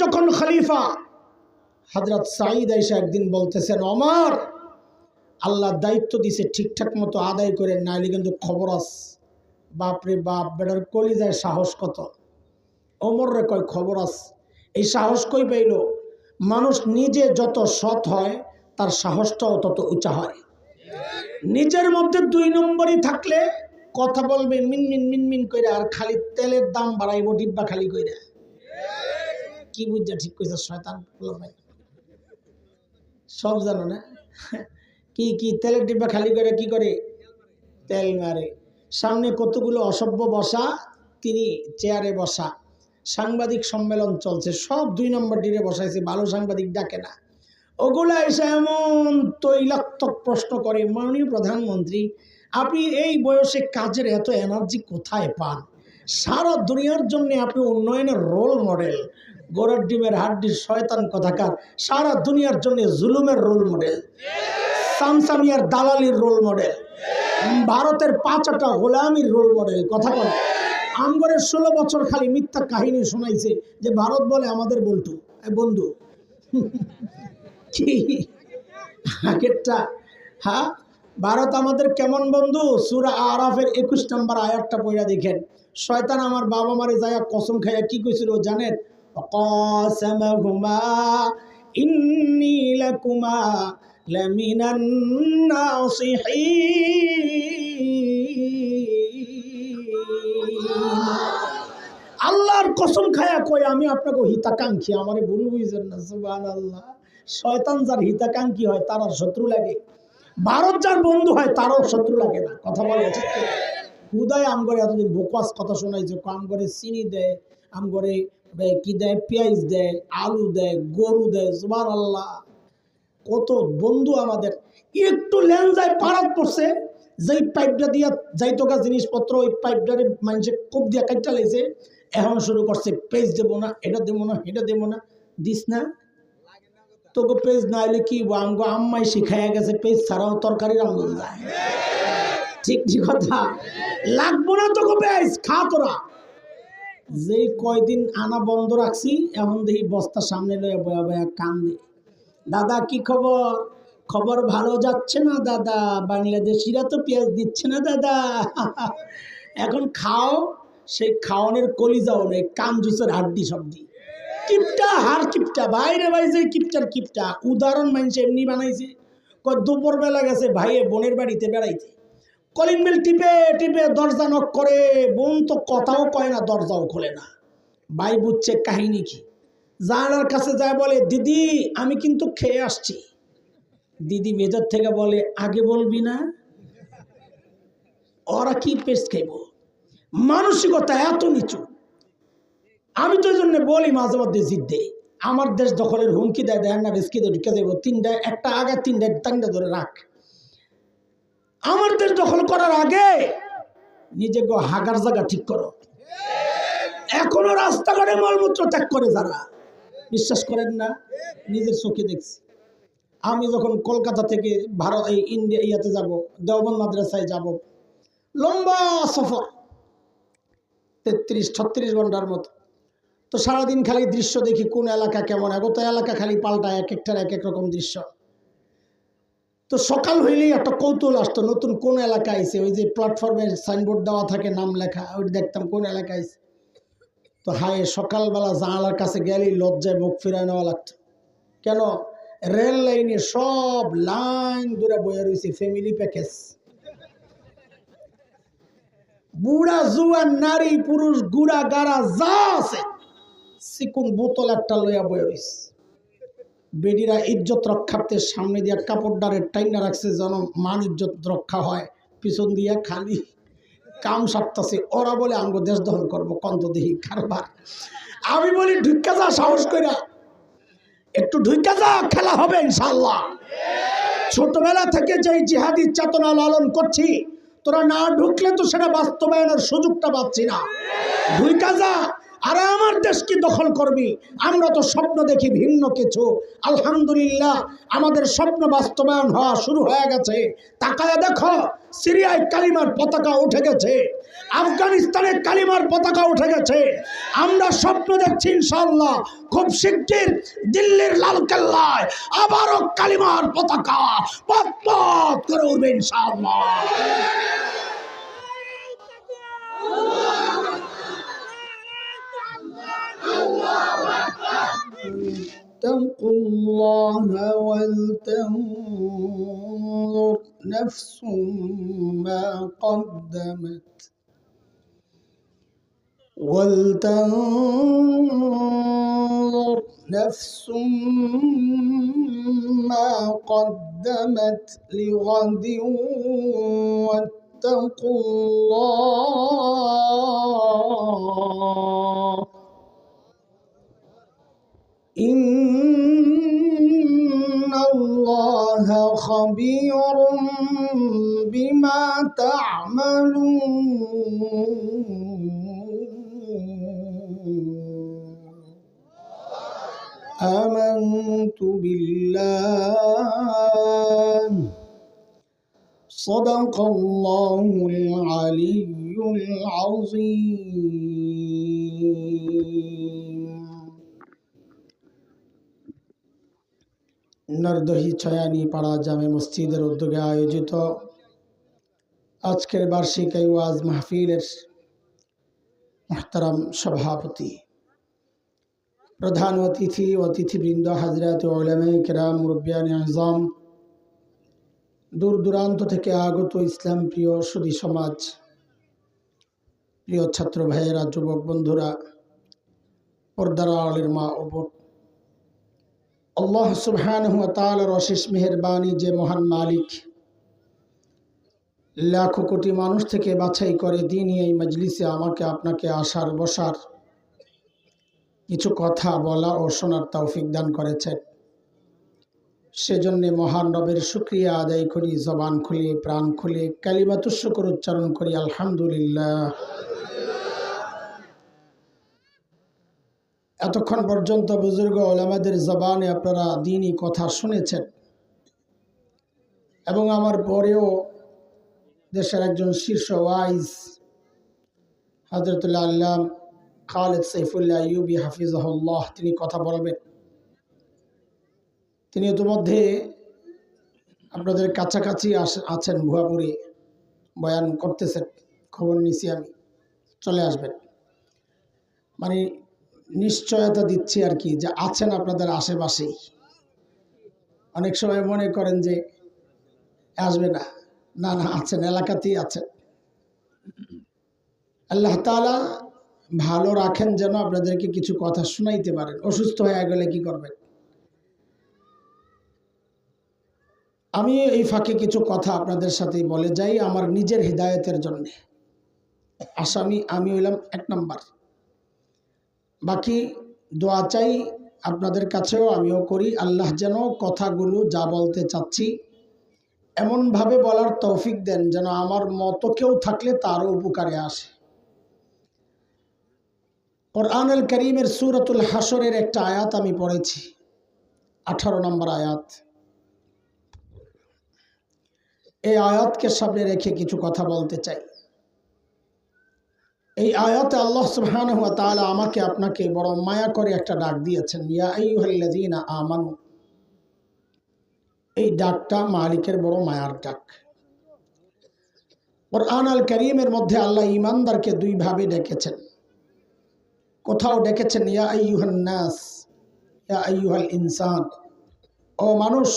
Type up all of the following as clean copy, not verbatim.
যখন খলিফা হযরত সাঈদ আয়েশা একদিন বলতেছেন, ওমর আল্লাহ দায়িত্ব দিছে ঠিকঠাক মতো আদায় করেন, নাইলে কিন্তু খবর আছে। বাপরে বাপ, বেটার কলিজায় সাহস কত। ওমর রে কয় খবর আছে। এই সাহস কই পাইল? মানুষ নিজে যত সৎ হয় তার সাহসটাও তত উঁচা হয়। নিজের মধ্যে ২ নম্বরই থাকলে কথা বলবে মিনমিন মিনমিন কইরা, আর খালি তেলের দাম বাড়াইব ডিব্বা খালি কইরা। কি বুঝা ঠিক কইছে শয়তান ভাই, সব জানো না? কি কি তেলের ডিব্বা খালি করে কি করে? তেল মারে। সামনে কতগুলো অসভ্য বসা, তিনি চেয়ারে বসা। সাংবাদিক সম্মেলন চলছে, সব ২ নম্বর ডিরে বসাইছে, ভালো সাংবাদিক ডাকে না। ওগুলা এসে এমন তৈলাক্তক প্রশ্ন করে, মাননীয় প্রধানমন্ত্রী আপনি এই বয়সে কাজের এত এনার্জি কোথায় পান? সারা দুনিয়ার জন্য আপনি উন্নয়নের রোল মডেল। গোড়ার ডিমের হাড্ডির শয়তান কথাকার, সারা দুনিয়ার জন্য জুলুমের রোল মডেল, সামসামিয়ার দালালির রোল মডেল, ভারতের ৫টা গোলামির রোল মডেল। কথা বল, আমগরের ১৬ বছর খালি মিথ্যা কাহিনী শোনাইছে যে ভারত বলে আমাদের বলটু বন্ধু। কি আগেরটা? হ্যাঁ, ভারত আমাদের কেমন বন্ধু? সূরা আরাফের ২১ নম্বর আয়াতটা পড়া দেখেন। শয়তান আমার বাবা মারে যায় কসম খাইয়া কি কইছিল জানেন? অকাসামাহুমা ইন্নী লাকুমা লামিনান নাসিহিন। আল্লাহর কসম খায়া কয় আমি আপনাকে হিতাকাঙ্ক্ষী, আমারে ভুল বুঝছেন না। সুবহানাল্লাহ। শয়তান যার হিতাকাঙ্ক্ষী হয় তার শত্রু লাগে, ভারত যার বন্ধু হয় তারও শত্রু লাগে না। কথা বলে ঠিক করে হুদায় আমগরে এতদিন বোকাস কথা শোনাইছে। আমগরে চিনি দেয়, আমগরে কি দেয়, পেঁয়াজ দেয়, আলু দেয়, গরু দেয়। সুবহানাল্লাহ, কত বন্ধু আমাদের। একটু লেনজায় পারাত পড়ছে, যেই পাইপটা দিয়া যাইতোকা জিনিসপত্র, ওই পাইপটারে মানুষে কোপ দিয়া কাটটা লাইছে। এখন শুরু করছে পেজ দেবো না, এটা দেবো না, এটা দেবো না। দিস না তোকে পেজ না হলে কি আমগো আম্মাই শিখাইয়া গেছে পেজ ছাড়াও তরকারি রান্না যায়। ঠিক ঠিক কথা, লাগবো না তোকে পেজ, খা তোরা। যে কয়দিন আনা বন্ধ রাখছি, এখন দেখি বস্তা সামনে লইয়া বয়া বয়া কান্দে। দাদা কি খবর? খবর ভালো যাচ্ছে না দাদা, বাংলাদেশিরা তো পেঁয়াজ দিচ্ছে না দাদা। এখন খাও, সেই খাওয়ানোর কলিজাও নেই, কান জুসের হাড্ডি সবজি। কিপটা হার কিপটা, বাইরে বাইরে কিপটার কিপটা। উদাহরণ মানুষ এমনি বানাইছে। দুপুর বেলা গেছে ভাইয়ে বোনের বাড়িতে বেড়াইতে, কলিং বেল টিপে টিপে দরজা নক করে, বোন তো কথাও কয় না, দরজাও খোলে না। ভাই বুঝছে কাহিনী কি, জানার কাছে যায় বলে দিদি আমি কিন্তু খেয়ে আসছি। দিদি মেজার থেকে বলে আগে বলবি না? ওরা কি পেস্ট খাইব? মানসিকতা এত নিচু। আমি তো জন্য বলি মাঝে মধ্যে জিদ্দে, আমার দেশ দখলের হুমকি দেয়, দেয় না বেশকি ঢুকে যাবো, 3টা একটা আগে 3টা ধরে রাখ। আমার দেশ দখল করার আগে নিজে হাগার জায়গা ঠিক করো। এখনো রাস্তাঘাটে মলমূত্র ত্যাগ করে যারা, বিশ্বাস করেন না, নিজের চোখে দেখছি। আমি যখন কলকাতা থেকে ভারত এই ইন্ডিয়া ইয়াতে যাব, দেওবন্দ মাদ্রাসায় যাব, লম্বা সফর 33-36 ঘন্টার মতো। তো সারাদিন খালি দৃশ্য দেখি, কোন এলাকা কেমন, আগত এলাকা খালি পাল্টায়, এক একটার এক এক রকম দৃশ্য। তো সকাল হইলেই একটা কৌতূহল আসতো, নতুন কোন এলাকা আইছে। ওই যে প্ল্যাটফর্মের সাইনবোর্ড দেওয়া থাকে নাম লেখা, ওই দেখতাম কোন এলাকা আইছে। তো হায় সকালবেলা জানালার কাছে গেলেই লজ্জায় মুখ ফিরায় নেওয়া লাগতো। কেন? রেল লাইনে সব লাইন ধরে বয়ে রয়েছে ফ্যামিলি প্যাকেজ, বুড়া জুয়ান নারী পুরুষ গুড়া গাড়া যা আছে, চিকুন বোতল একটা লইয়া বয়ে রয়েছে। বেডিরা ইজ্জত রক্ষার্থে সামনে দিয়া কাপড় টাইনা রাখছে যেন মান ইজ্জত রক্ষা হয়, পিছন দিয়া খালি কাম সারতেছে। ওরা বলে আঙ্গ দেশ দখল করবো, কন্ত দেহি কারবার। আমি বলি ঢুকা যা, সাহস কইরা একটু ঢুকা যা, খেলা হবে ইনশাআল্লাহ। ছোটবেলা থেকে যে জিহাদি চেতনা লালন করছি, তোরা না ঢুকলে তো সেটা বাস্তবায়নের সুযোগটা পাচ্ছি না। ঢুকা যা, আরে আমার দেশ কি দখল করবি? আমরা তো স্বপ্ন দেখি ভিন্ন কিছু। আলহামদুলিল্লাহ আমাদের স্বপ্ন বাস্তবায়ন হওয়া শুরু হয়ে গেছে। তাকায় দেখো, সিরিয়ায় কালিমার পতাকা উঠে গেছে, আফগানিস্তানে কালিমার পতাকা উঠে গেছে। আমরা স্বপ্ন দেখছি ইনশাআল্লাহ খুব শিগগির দিল্লির লালকেল্লায় আবারও কালিমার পতাকা পথ পথ করে উঠবে ইনশাআল্লাহ। اتقوا الله ولتنظر نفس ما قدمت ولتنظر نفس ما قدمت لغد واتقوا الله إن الله خبير بما تعملون آمنت بالله صدق الله العلي العظيم নরদহি ছয়ানি পাড়া জামে মসজিদের উদ্যোগে আয়োজিত আজকের বার্ষিক এই ওয়াজ মাহফিলের মুহতারাম সভাপতি, প্রধান অতিথি অতিথিবৃন্দ, হাজরাত উলামায়ে কেরাম, মুরব্বিয়ানে আযম, দূর দূরান্ত থেকে আগত ইসলাম প্রিয় সুধী সমাজ, প্রিয় ছাত্র ভাইয়েরা, যুবক বন্ধুরা, পর্দার আড়ালের মা ও বোন, আল্লাহ সুবহানাহু ওয়া তাআলার অশেষ মেহেরবানি যে মহান মালিক লাখো কোটি মানুষ থেকে বাছাই করে দ্বীনি এই মজলিসে আমাকে আপনাকে আসার বসার কিছু কথা বলা ও শোনার তৌফিক দান করেছেন। সেজন্য মহান রবের শুকরিয়া আদায় করি, জবান খুলে প্রাণ খুলে কালিমাতুশ শুকর উচ্চারণ করি আলহামদুলিল্লাহ। এতক্ষণ পর্যন্ত বুজুর্গ ওলামাদের জবানে আপনারা দ্বীনি কথা শুনেছেন এবং আমার পরেও দেশের একজন শীর্ষ ওয়াইজ হযরতুল আল্লাম খালেদ সাইফুল্লাহ আইয়ুবী হাফিজাহুল্লাহ তিনি কথা বলবেন। তিনি ইতিমধ্যে আপনাদের কাছাকাছি আছেন, ভুয়াপুরে বয়ান করতেছেন, খবর নিছি আমি, চলে আসবেন। মানে নিশ্চয়তা দিচ্ছি আর কি, যে আছেন আপনাদের আশেপাশেই। অনেক সময় মনে করেন যে আসবে না, না না, আছেন, এলাকাতেই আছেন। আল্লাহ তাআলা ভালো রাখেন যেন আপনাদেরকে কিছু কথা শোনাইতে পারেন। অসুস্থ হয়ে গেলে কি করবেন? আমি এই ফাঁকে কিছু কথা আপনাদের সাথে বলে যাই আমার নিজের হিদায়তের জন্য। আসামি আমি হইলাম 1 নাম্বার, বাকি দোয়া চাই আপনাদের কাছেও, আমিও করি। আল্লাহ যেন কথাগুলো যা বলতে চাচ্ছি এমনভাবে বলার তৌফিক দেন যেন আমার মতো কেউ থাকলে তারও উপকারে আসে। কোরআনুল কারীমের সূরাতুল হাশরের একটা আয়াত আমি পড়েছি, 18 নম্বর আয়াত। এই আয়াতকে সামনে রেখে কিছু কথা বলতে চাই। এই আয়াতে আল্লাহ সুবহানাহু ওয়া তাআলা আমাকে আপনাকে বড় মায়া করে একটা ডাক দিয়েছেন, ইয়া আইয়ুহাল্লাযীনা আমানু। এই ডাকটা মালিকের বড় মায়ার ডাক। কোরআনুল কারীমের মধ্যে আল্লাহ ঈমানদারকে 2 ভাবে ডেকেছেন। কোথাও ডেকেছেন ইয়া আইয়ুহান নাস, ইয়া আইয়ুহাল ইনসান, ও মানুষ।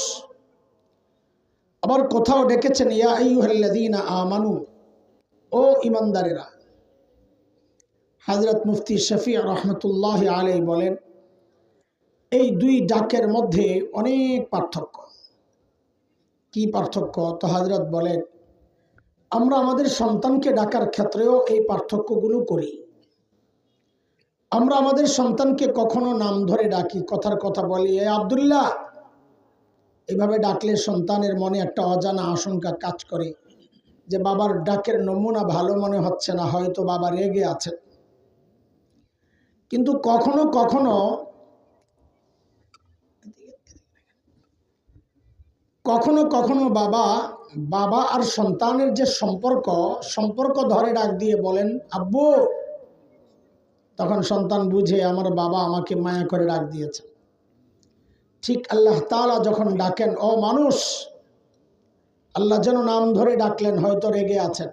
আবার কোথাও ডেকেছেন ইয়া আইয়ুহাল্লাযীনা আমানু, ও ঈমানদারেরা। হযরত মুফতি শফি রহমতুল্লাহ আলাইহি বলেন এই 2 ডাকের মধ্যে অনেক পার্থক্য। কি পার্থক্য? তো হযরত বলেন আমরা আমাদের সন্তানকে ডাকার ক্ষেত্রেও এই পার্থক্যগুলো করি। আমরা আমাদের সন্তানকে কখনো নাম ধরে ডাকি, কথার কথা বলি, এ আব্দুল্লাহ। এইভাবে ডাকলে সন্তানের মনে একটা অজানা আশঙ্কা কাজ করে যে বাবার ডাকের নমুনা ভালো মনে হচ্ছে না, হয়তো বাবা রেগে আছেন। কিন্তু কখনো কখনো কখনো কখনো বাবা বাবা আর সন্তানের যে সম্পর্ক ধরে ডাক দিয়ে বলেন আব্বু, তখন সন্তান বুঝে আমার বাবা আমাকে মায়া করে ডাক দিয়েছে। ঠিক আল্লাহ তাআলা যখন ডাকেন ও মানুষ, আল্লাহ যেন নাম ধরে ডাকলেন, হয়তো রেগে আছেন,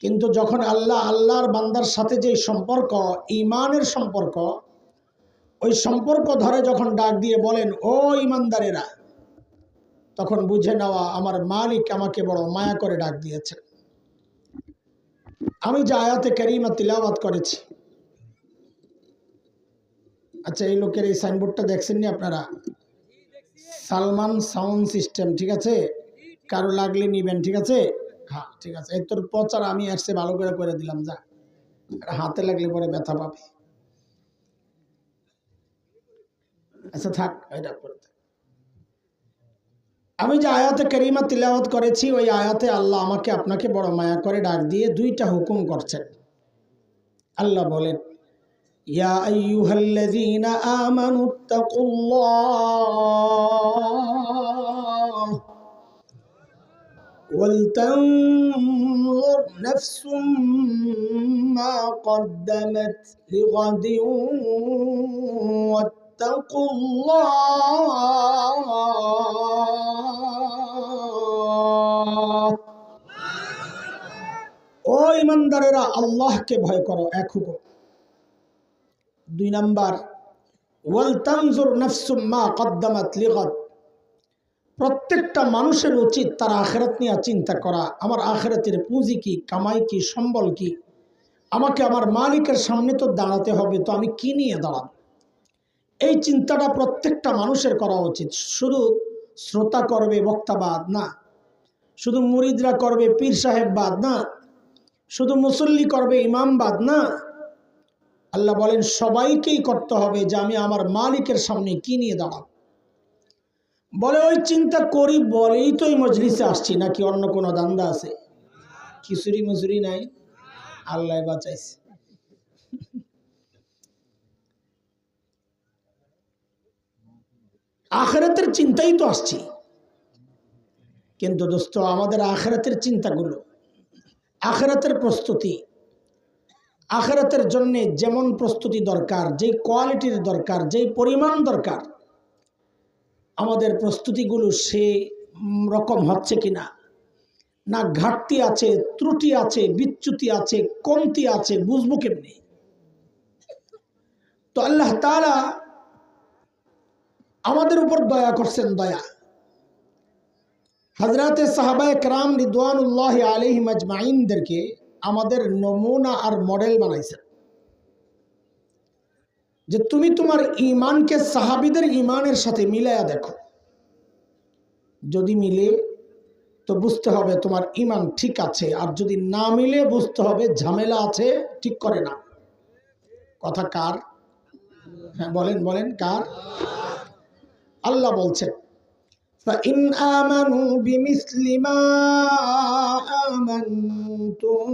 কিন্তু যখন আল্লাহর বান্দার সাথে যে সম্পর্ক, ঈমানের সম্পর্ক, ওই সম্পর্ক ধরে যখন ডাক দিয়ে বলেন ও ঈমানদারেরা, তখন বুঝে নেওয়া আমার মালিক আমাকে বড় মায়া করে ডাক দিয়েছে। আমি যে আয়াতে কারিমা তিলাওয়াত করেছি, আচ্ছা এই লোকের এই সাইনবোর্ডটা দেখছেন নি আপনারা? সালমান সাউন্ড সিস্টেম, ঠিক আছে? কারো লাগলে নিবেন, ঠিক আছে? হ্যাঁ ঠিক আছে, এই তোর প্রচার আমি আসছে ভালো করে দিলাম, যা হাতে লাগলে পরে ব্যথা পাবে। আচ্ছা থাক, এটা করতে। আমি যে আয়াতে কারিমা তিলাওয়াত করেছি, ওই আয়াতে আল্লাহ আমাকে আপনাকে বড় মায়া করে ডাক দিয়ে দুইটা হুকুম করছেন। আল্লাহ বলেন ইয়া আইয়ুহাল্লাযীনা আমানুত্তাকুল্লাহ ওয়ালতানজুর নাফসুম মা কদ্দামাত লিগাদিন ওয়াত্তাকুল্লাহ। ও ঈমানদারেরা, আল্লাহকে ভয় করো, এক হুকুম। দুই নাম্বার, ওয়াল তানজুর নাফসুম মা কদ্দামাত লিগাদ, প্রত্যেকটা মানুষের উচিত তার আখিরাত নিয়ে চিন্তা করা। আমার আখিরাতের পুঁজি কি, কামাই কি, সম্বল কি, আমাকে আমার মালিকের সামনে তো দাঁড়াতে হবে, তো আমি কি নিয়ে দাঁড়াবো, এই চিন্তাটা প্রত্যেকটা মানুষের করা উচিত। শুধু শ্রোতা করবে বক্তাবাদ না, শুধু মুরিদরা করবে পীর সাহেববাদ না, শুধু মুসল্লি করবে ইমামবাদ না। আল্লাহ বলেন সবাইকেই করতে হবে যে আমি আমার মালিকের সামনে কি নিয়ে দাঁড়াব। বলে ওই চিন্তা করি বলেই তো এই মজলিসে আসছি, নাকি অন্য কোনো দান্দা আছে? খিচুড়ি মুচুরি নাই, আল্লাহ বাঁচাইছে। আখিরাতের চিন্তাই তো আসছি, কিন্তু দোস্ত আমাদের আখিরাতের চিন্তাগুলো, আখিরাতের প্রস্তুতি, আখিরাতের জন্য যেমন প্রস্তুতি দরকার, যেই কোয়ালিটির দরকার, যেই পরিমাণ দরকার, আমাদের প্রস্তুতিগুলো সে রকম হচ্ছে কিনা, না ঘাটতি আছে, ত্রুটি আছে, বিচ্যুতি আছে, কমতি আছে, বুঝবো কেমনি? তো আল্লাহ তাআলা আমাদের উপর দয়া করছেন, দয়া। হযরতে সাহাবায়ে কেরাম রিদওয়ানুল্লাহি আলাইহিম আজমাইনদেরকে আমাদের নমুনা আর মডেল বানাইছেন, যে তুমি তোমার ঈমানকে সাহাবীদের ঈমানের সাথে মিলায়া দেখো, যদি মিলে তো বুঝতে হবে তোমার ঈমান ঠিক আছে, আর যদি না মিলে বুঝতে হবে ঝামেলা আছে, ঠিক করে না। কথা কার? হ্যাঁ বলেন বলেন, কার? আল্লাহ বলছেন فَإِنْ آمَنُوا بِمِثْلِ مَا آمَنْتُمْ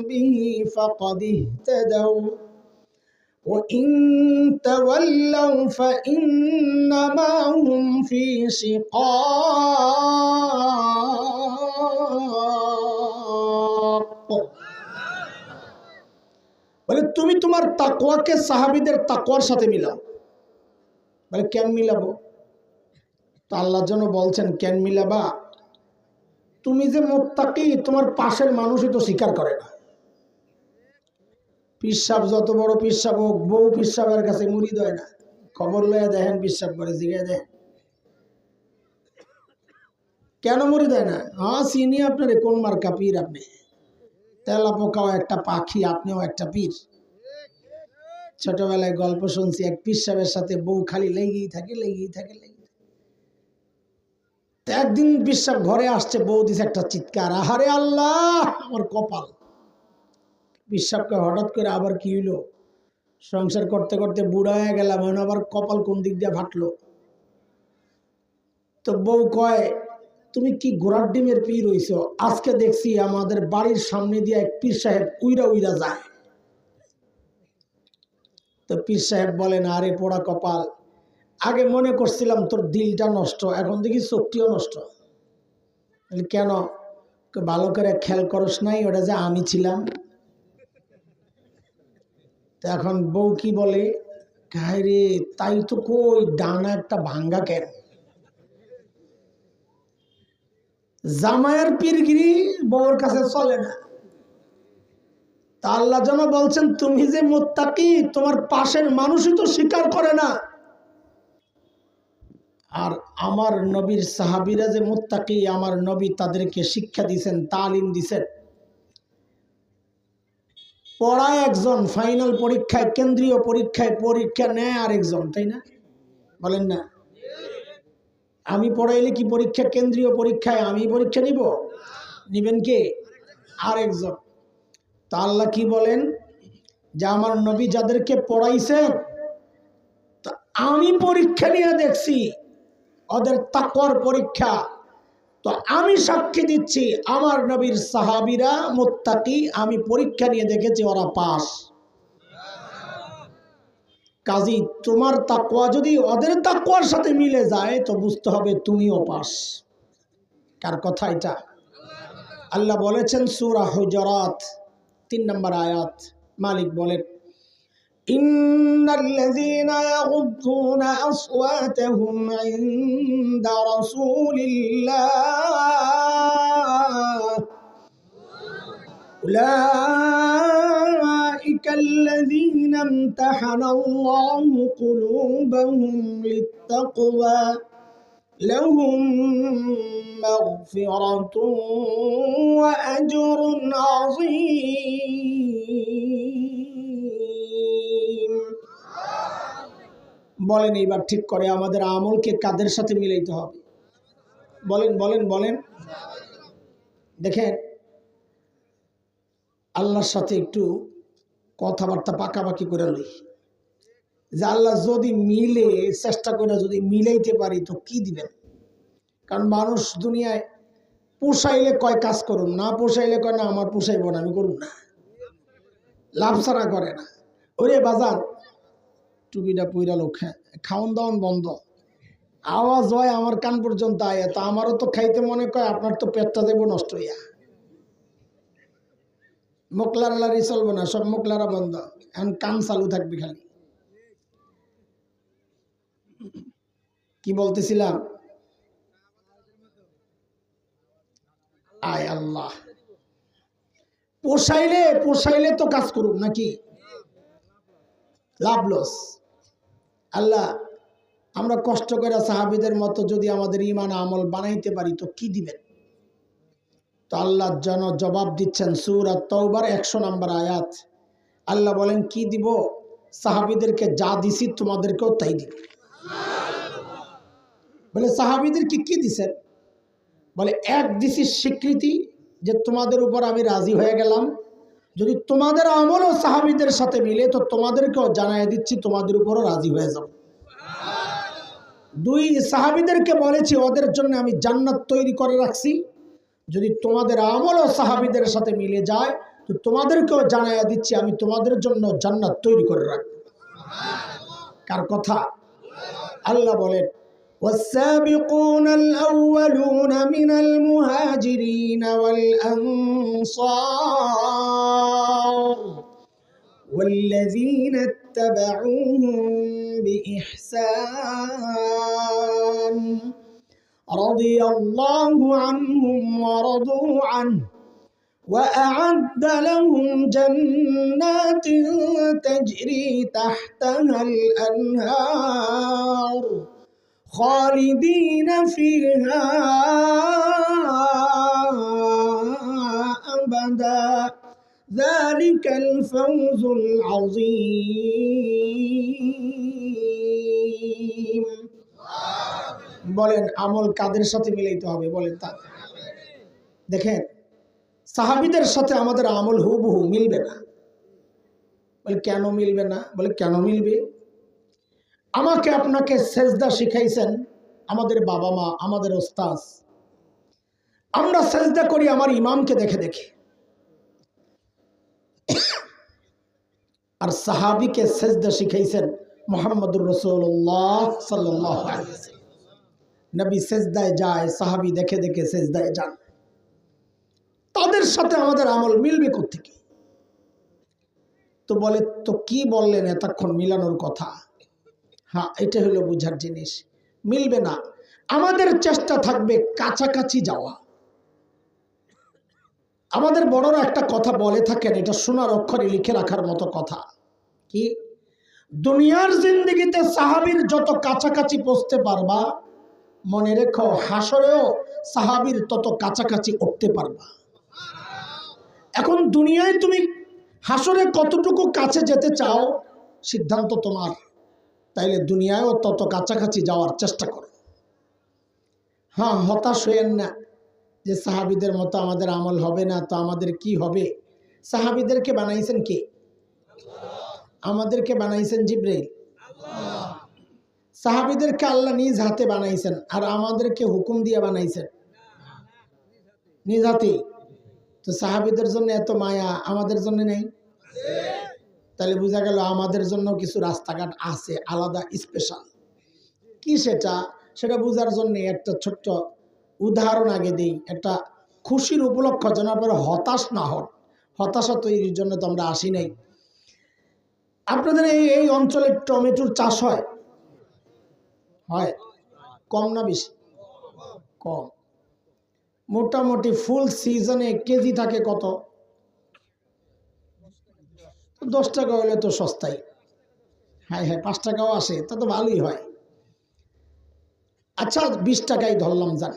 بِهِ فَقَدِ اهْتَدَوْا وَإِنْ تَوَلَّوْا فَإِنَّمَا هُمْ فِي شِقَاقٍ। বলে তুমি তোমার তাকওয়াকে সাহাবীদের তাকওয়ার সাথে মিলাও। বলে কেন মিলাবো? তো আল্লাহ যেন বলছেন কেন মিলাবা? তুমি যে মুত্তাকি, তোমার পাশের মানুষই তো স্বীকার করে না। পিসাব যত বড় পিসাব হোক, বউ পিসাবের কাছে মুড়ি দেয় না, খবর লইয়া দেখেন পিসাব করে, জিজ্ঞাসা দেন কেন মুড়ি দেয় না? হ্যাঁ চিনি আপনারে, কোন মার্কা পীর আপনি? তেলা পোকাও একটা পাখি, আপনিও একটা পীর। ছোটবেলায় গল্প শুনছি, এক পিসাবের সাথে বউ খালি লেগেই থাকে। একদিন পিসাব ঘরে আসছে, বউ দিছে একটা চিৎকার, আহারে আল্লাহ আমার কপাল। পিসাবকে হঠাৎ করে আবার কি হইলো, সংসার করতে করতে বুড়া হয়ে গেলাম, এখন আবার কপাল কোন দিক দিয়ে ফাটলো। তো বউ কয় তুমি কি ঘোড়ার ডিমের পীর হইছো? আজকে দেখছি আমাদের বাড়ির সামনে দিয়ে এক পীর সাহেব উইরা যায়। তো পীর সাহেব বলেন, আরে পোড়া কপাল, আগে মনে করছিলাম তোর দিলটা নষ্ট, এখন দেখি চোখটিও নষ্ট। কেন? ভালো করে খেয়াল করস নাই ওটা যে আমি ছিলাম। তো এখন বউ কি বলে, রে তাই তো কই, ডানা একটা ভাঙ্গা কেন? জামাইয়ের পীরগিরি বউর কাছে চলে না। তা আল্লাহ যেন বলছেন, তুমি যে মুত্তাকি তোমার পাশের মানুষই তো স্বীকার করে না। আর আমার নবীর সাহাবীরা যে মুত্তাকি, আমার নবী তাদেরকে শিক্ষা দিয়েছেন, তালিম দিয়েছেন। পড়ায় একজন, ফাইনাল পরীক্ষায়, কেন্দ্রীয় পরীক্ষায় পরীক্ষা নেয় আরেকজন, তাই না? বলেন না? আমি পড়াইলে কি পরীক্ষা, কেন্দ্রীয় পরীক্ষায় আমি পরীক্ষা নিব? নিবেন কে? আরেকজন। তা আল্লাহ কি বলেন, যে আমার নবী যাদেরকে পড়াইছেন তা আমি পরীক্ষা নিয়ে দেখছি ওদের তাকওয়ার পরীক্ষা। তো আমি সাক্ষী দিচ্ছি আমার নবীর সাহাবীরা মুত্তাকি, আমি পরীক্ষা নিয়ে দেখেছি ওরা পাস। কাজী তোমার তাকওয়া যদি ওদের তাকওয়ার সাথে মিলে যায় তো বুঝতে হবে তুমিও পাস। কার কথা এটা? আল্লাহ বলেছেন সূরা হুজুরাত 3 নম্বর আয়াত, মালিক বলেন, ইন্নাল্লাযীনা ইয়াগুদ্দুনা আসওয়াতাহুম ইনদা রাসূলিল্লাহ উলাইকাল্লাযীনা ইমতাহানাল্লাহু কুলুবাহুম লিত্তাকওয়া লাহুম মাগফিরাতুন ওয়া আজরুন আযীম। বলেন এইবার ঠিক করে আমাদের আমলকে কাদের সাথে মিলাইতে হবে? বলেন বলেন বলেন। দেখেন, আল্লাহর সাথে একটু কথাবার্তা পাকাপাকি করে লই, যে আল্লাহ যদি মিলে, চেষ্টা করে যদি মিলাইতে পারি তো কি দিবেন। কারণ মানুষ দুনিয়ায় পোষাইলে কয় কাজ করুন, না পোষাইলে কয় না আমার পোষাইব না, আমি করুন না, লাভ ছাড়া করে না। ওরে বাজার টুপিটা পইরা লোক, হ্যাঁ খাওন দাওয়ান বন্ধ, আওয়াজ হয় আমার কান পর্যন্ত আয়, তা আমারও তো খাইতে মনে কয়, আপনার তো পেটটা দেবো নষ্ট হইয়া। মোকলারি চলবো না, সব মোকলারা বন্ধ, এখন কান চালু থাকবে খালি। কি বলতেছিলাম? আয় আল্লাহ, পোষাইলে পোষাইলে তো কাজ করুন নাকি, লাভ লস। আল্লাহ আমরা কষ্ট করে সাহাবীদের মতো যদি আমাদের ঈমান আমল বানাইতে পারি তো কি দিবেন? তো আল্লাহ যেন জবাব দিচ্ছেন সূরা তাওবার 100 নম্বর আয়াত। আল্লাহ বলেন কি দিব? সাহাবীদেরকে যা দিছি তোমাদেরকেও তাই দিব। বলে সাহাবীদেরকে কি দিছেন? বলে এক দিছি স্বীকৃতি, যে তোমাদের উপর আমি রাজি হয়ে গেলাম, যদি তোমাদের আমলও সাহাবীদের সাথে মিলে তো তোমাদেরকেও জানাই দিচ্ছি তোমাদের উপরও রাজি হয়ে যাব। 2 সাহাবীদেরকে বলেছি ওদের জন্য আমি জান্নাত তৈরি করে রাখছি, যদি তোমাদের আমলও সাহাবীদের সাথে মিলে যায় তো তোমাদেরকেও জানাইয়া দিচ্ছি আমি তোমাদের জন্য জান্নাত তৈরি করে রাখব। কার কথা? আল্লাহ বলেন, والسابقون الأولون من المهاجرين والأنصار والذين اتبعوهم بإحسان رضي الله عنهم ورضوا عنه وأعد لهم جنات تجري تحتها الأنهار خالدين فيها أبدا ذلك الفوز العظيم। বলেন আমল কাদের সাথে মিলাইতে হবে? বলেন তা দেখেন, সাহাবীদের সাথে আমাদের আমল হুবহু মিলবে না। বলে কেন মিলবে না? বলে কেন মিলবে? আমাকে আপনাকে সেজদা শিখাইছেন আমাদের বাবা মা, আমাদের ওস্তাদ। আমরা সেজদা করি আমার ইমামকে দেখে দেখে। আর সাহাবীকে সেজদা শিখাইছেন মুহাম্মদুর রাসূলুল্লাহ সাল্লাল্লাহু আলাইহি ওয়াসাল্লাম। নবী সেজদায় যায়, সাহাবী দেখে দেখে সেজদায় যান। তাদের সাথে আমাদের আমল মিলবে কোত্থেকে? তো বলে, তো কি বললেন এতক্ষণ মিলানোর কথা? হ্যাঁ, এটা হলো বুঝার জিনিস। মিলবে না। আমাদের চেষ্টা থাকবে কাছাকাছি যাওয়া। আমাদের বড়রা একটা কথা বলে থাকেন, এটা সোনার অক্ষরে লিখে রাখার মতো কথা। কি? দুনিয়ার জিন্দেগিতে সাহাবীর যত কাছাকাছি পৌঁছতে পারবা, মনে রেখো হাসরেও সাহাবীর তত কাছাকাছি উঠতে পারবা। এখন দুনিয়ায় তুমি হাসরে কতটুকু কাছে যেতে চাও সিদ্ধান্ত তোমার। তাইলে দুনিয়ায়ও তত কাছাকাছি যাওয়ার চেষ্টা করো। হ্যাঁ, হতাশ হইয়েন না যে সাহাবীদের মতো আমাদের আমল হবে না, তো আমাদের কি হবে? সাহাবীদেরকে বানাইছেন কে? আমাদেরকে বানাইছেন জিবরাইল। সাহাবীদেরকে আল্লাহ নিজ হাতে বানাইছেন, আর আমাদেরকে হুকুম দিয়ে বানাইছেন নিজ হাতে। তো সাহাবীদের জন্য এত মায়া, আমাদের জন্য নেই? তাহলে বোঝা গেল আমাদের জন্য কিছু রাস্তাঘাট আছে আলাদা, স্পেশাল। কি সেটা? সেটা বোঝার জন্য একটা ছোট্ট উদাহরণ আগে দিই। একটা খুশির উপলক্ষ, যেন আপনারা হতাশ না হন। হতাশা তৈরির জন্য তো আমরা আসি নাই। আপনাদের এই অঞ্চলে টমেটোর চাষ হয়? হয়? কম না বেশি? কম। মোটামুটি ফুল সিজনে কেজি থাকে কত? 10 টাকা হলে তো সস্তাই। হ্যাঁ হ্যাঁ, 5 টাকাও আসে, তা তো ভালোই হয়। আচ্ছা, 20 টাকাই ধরলাম, যান।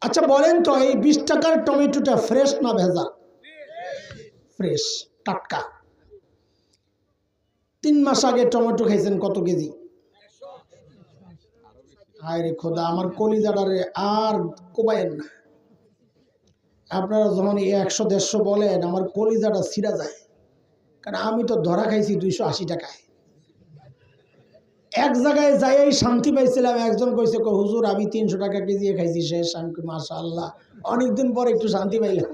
আচ্ছা বলেন তো, এই 20 টাকার টমেটোটা ফ্রেশ না ভেজা? ফ্রেশ, টাটকা। 3 মাস আগে টমেটো খাইছেন কত কেজি? হায় রে খোদা, আমার কলিজাটারে আর কোবায়েন না। আপনারা যখন 100-150 বলেন, আমার কলিজাটা ছিঁড়া যায়। কারণ আমি তো ধরা খাইছি 280 টাকায়। এক জায়গায় যাই শান্তি পাইছিলাম, একজন কইছে, হুজুর আমি 300 টাকা কেজি খাইছি শেষ। আমি মাশাআল্লাহ, অনেকদিন পর একটু শান্তি পাইলাম।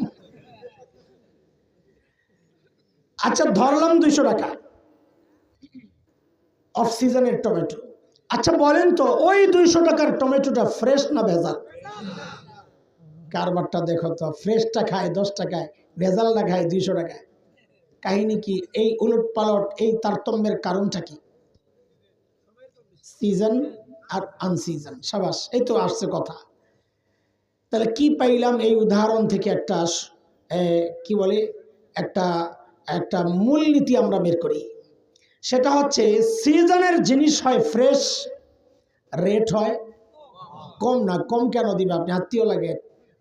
আচ্ছা ধরলাম 200 টাকা অফ সিজনের টমেটো। আচ্ছা বলেন তো, ওই 200 টাকার টমেটোটা ফ্রেশ না ভেজাল? কারবারটা দেখো তো, ফ্রেশটা খায় 10 টাকায়, ভেজালটা খায় 200 টাকায়। কাহিনী কি? এই উলট পালট, এই তারতম্যের কারণটা কি? সিজন আর আনসিজন। সাবাস, এই তো আসছে কথা। তাহলে কি পাইলাম এই উদাহরণ থেকে? একটা কি বলে, একটা একটা মূলনীতি আমরা বের করি। সেটা হচ্ছে, সিজনের জিনিস হয় ফ্রেশ, রেট হয় কম। না কম কেন দিবে আপনি? আত্মীয় লাগে,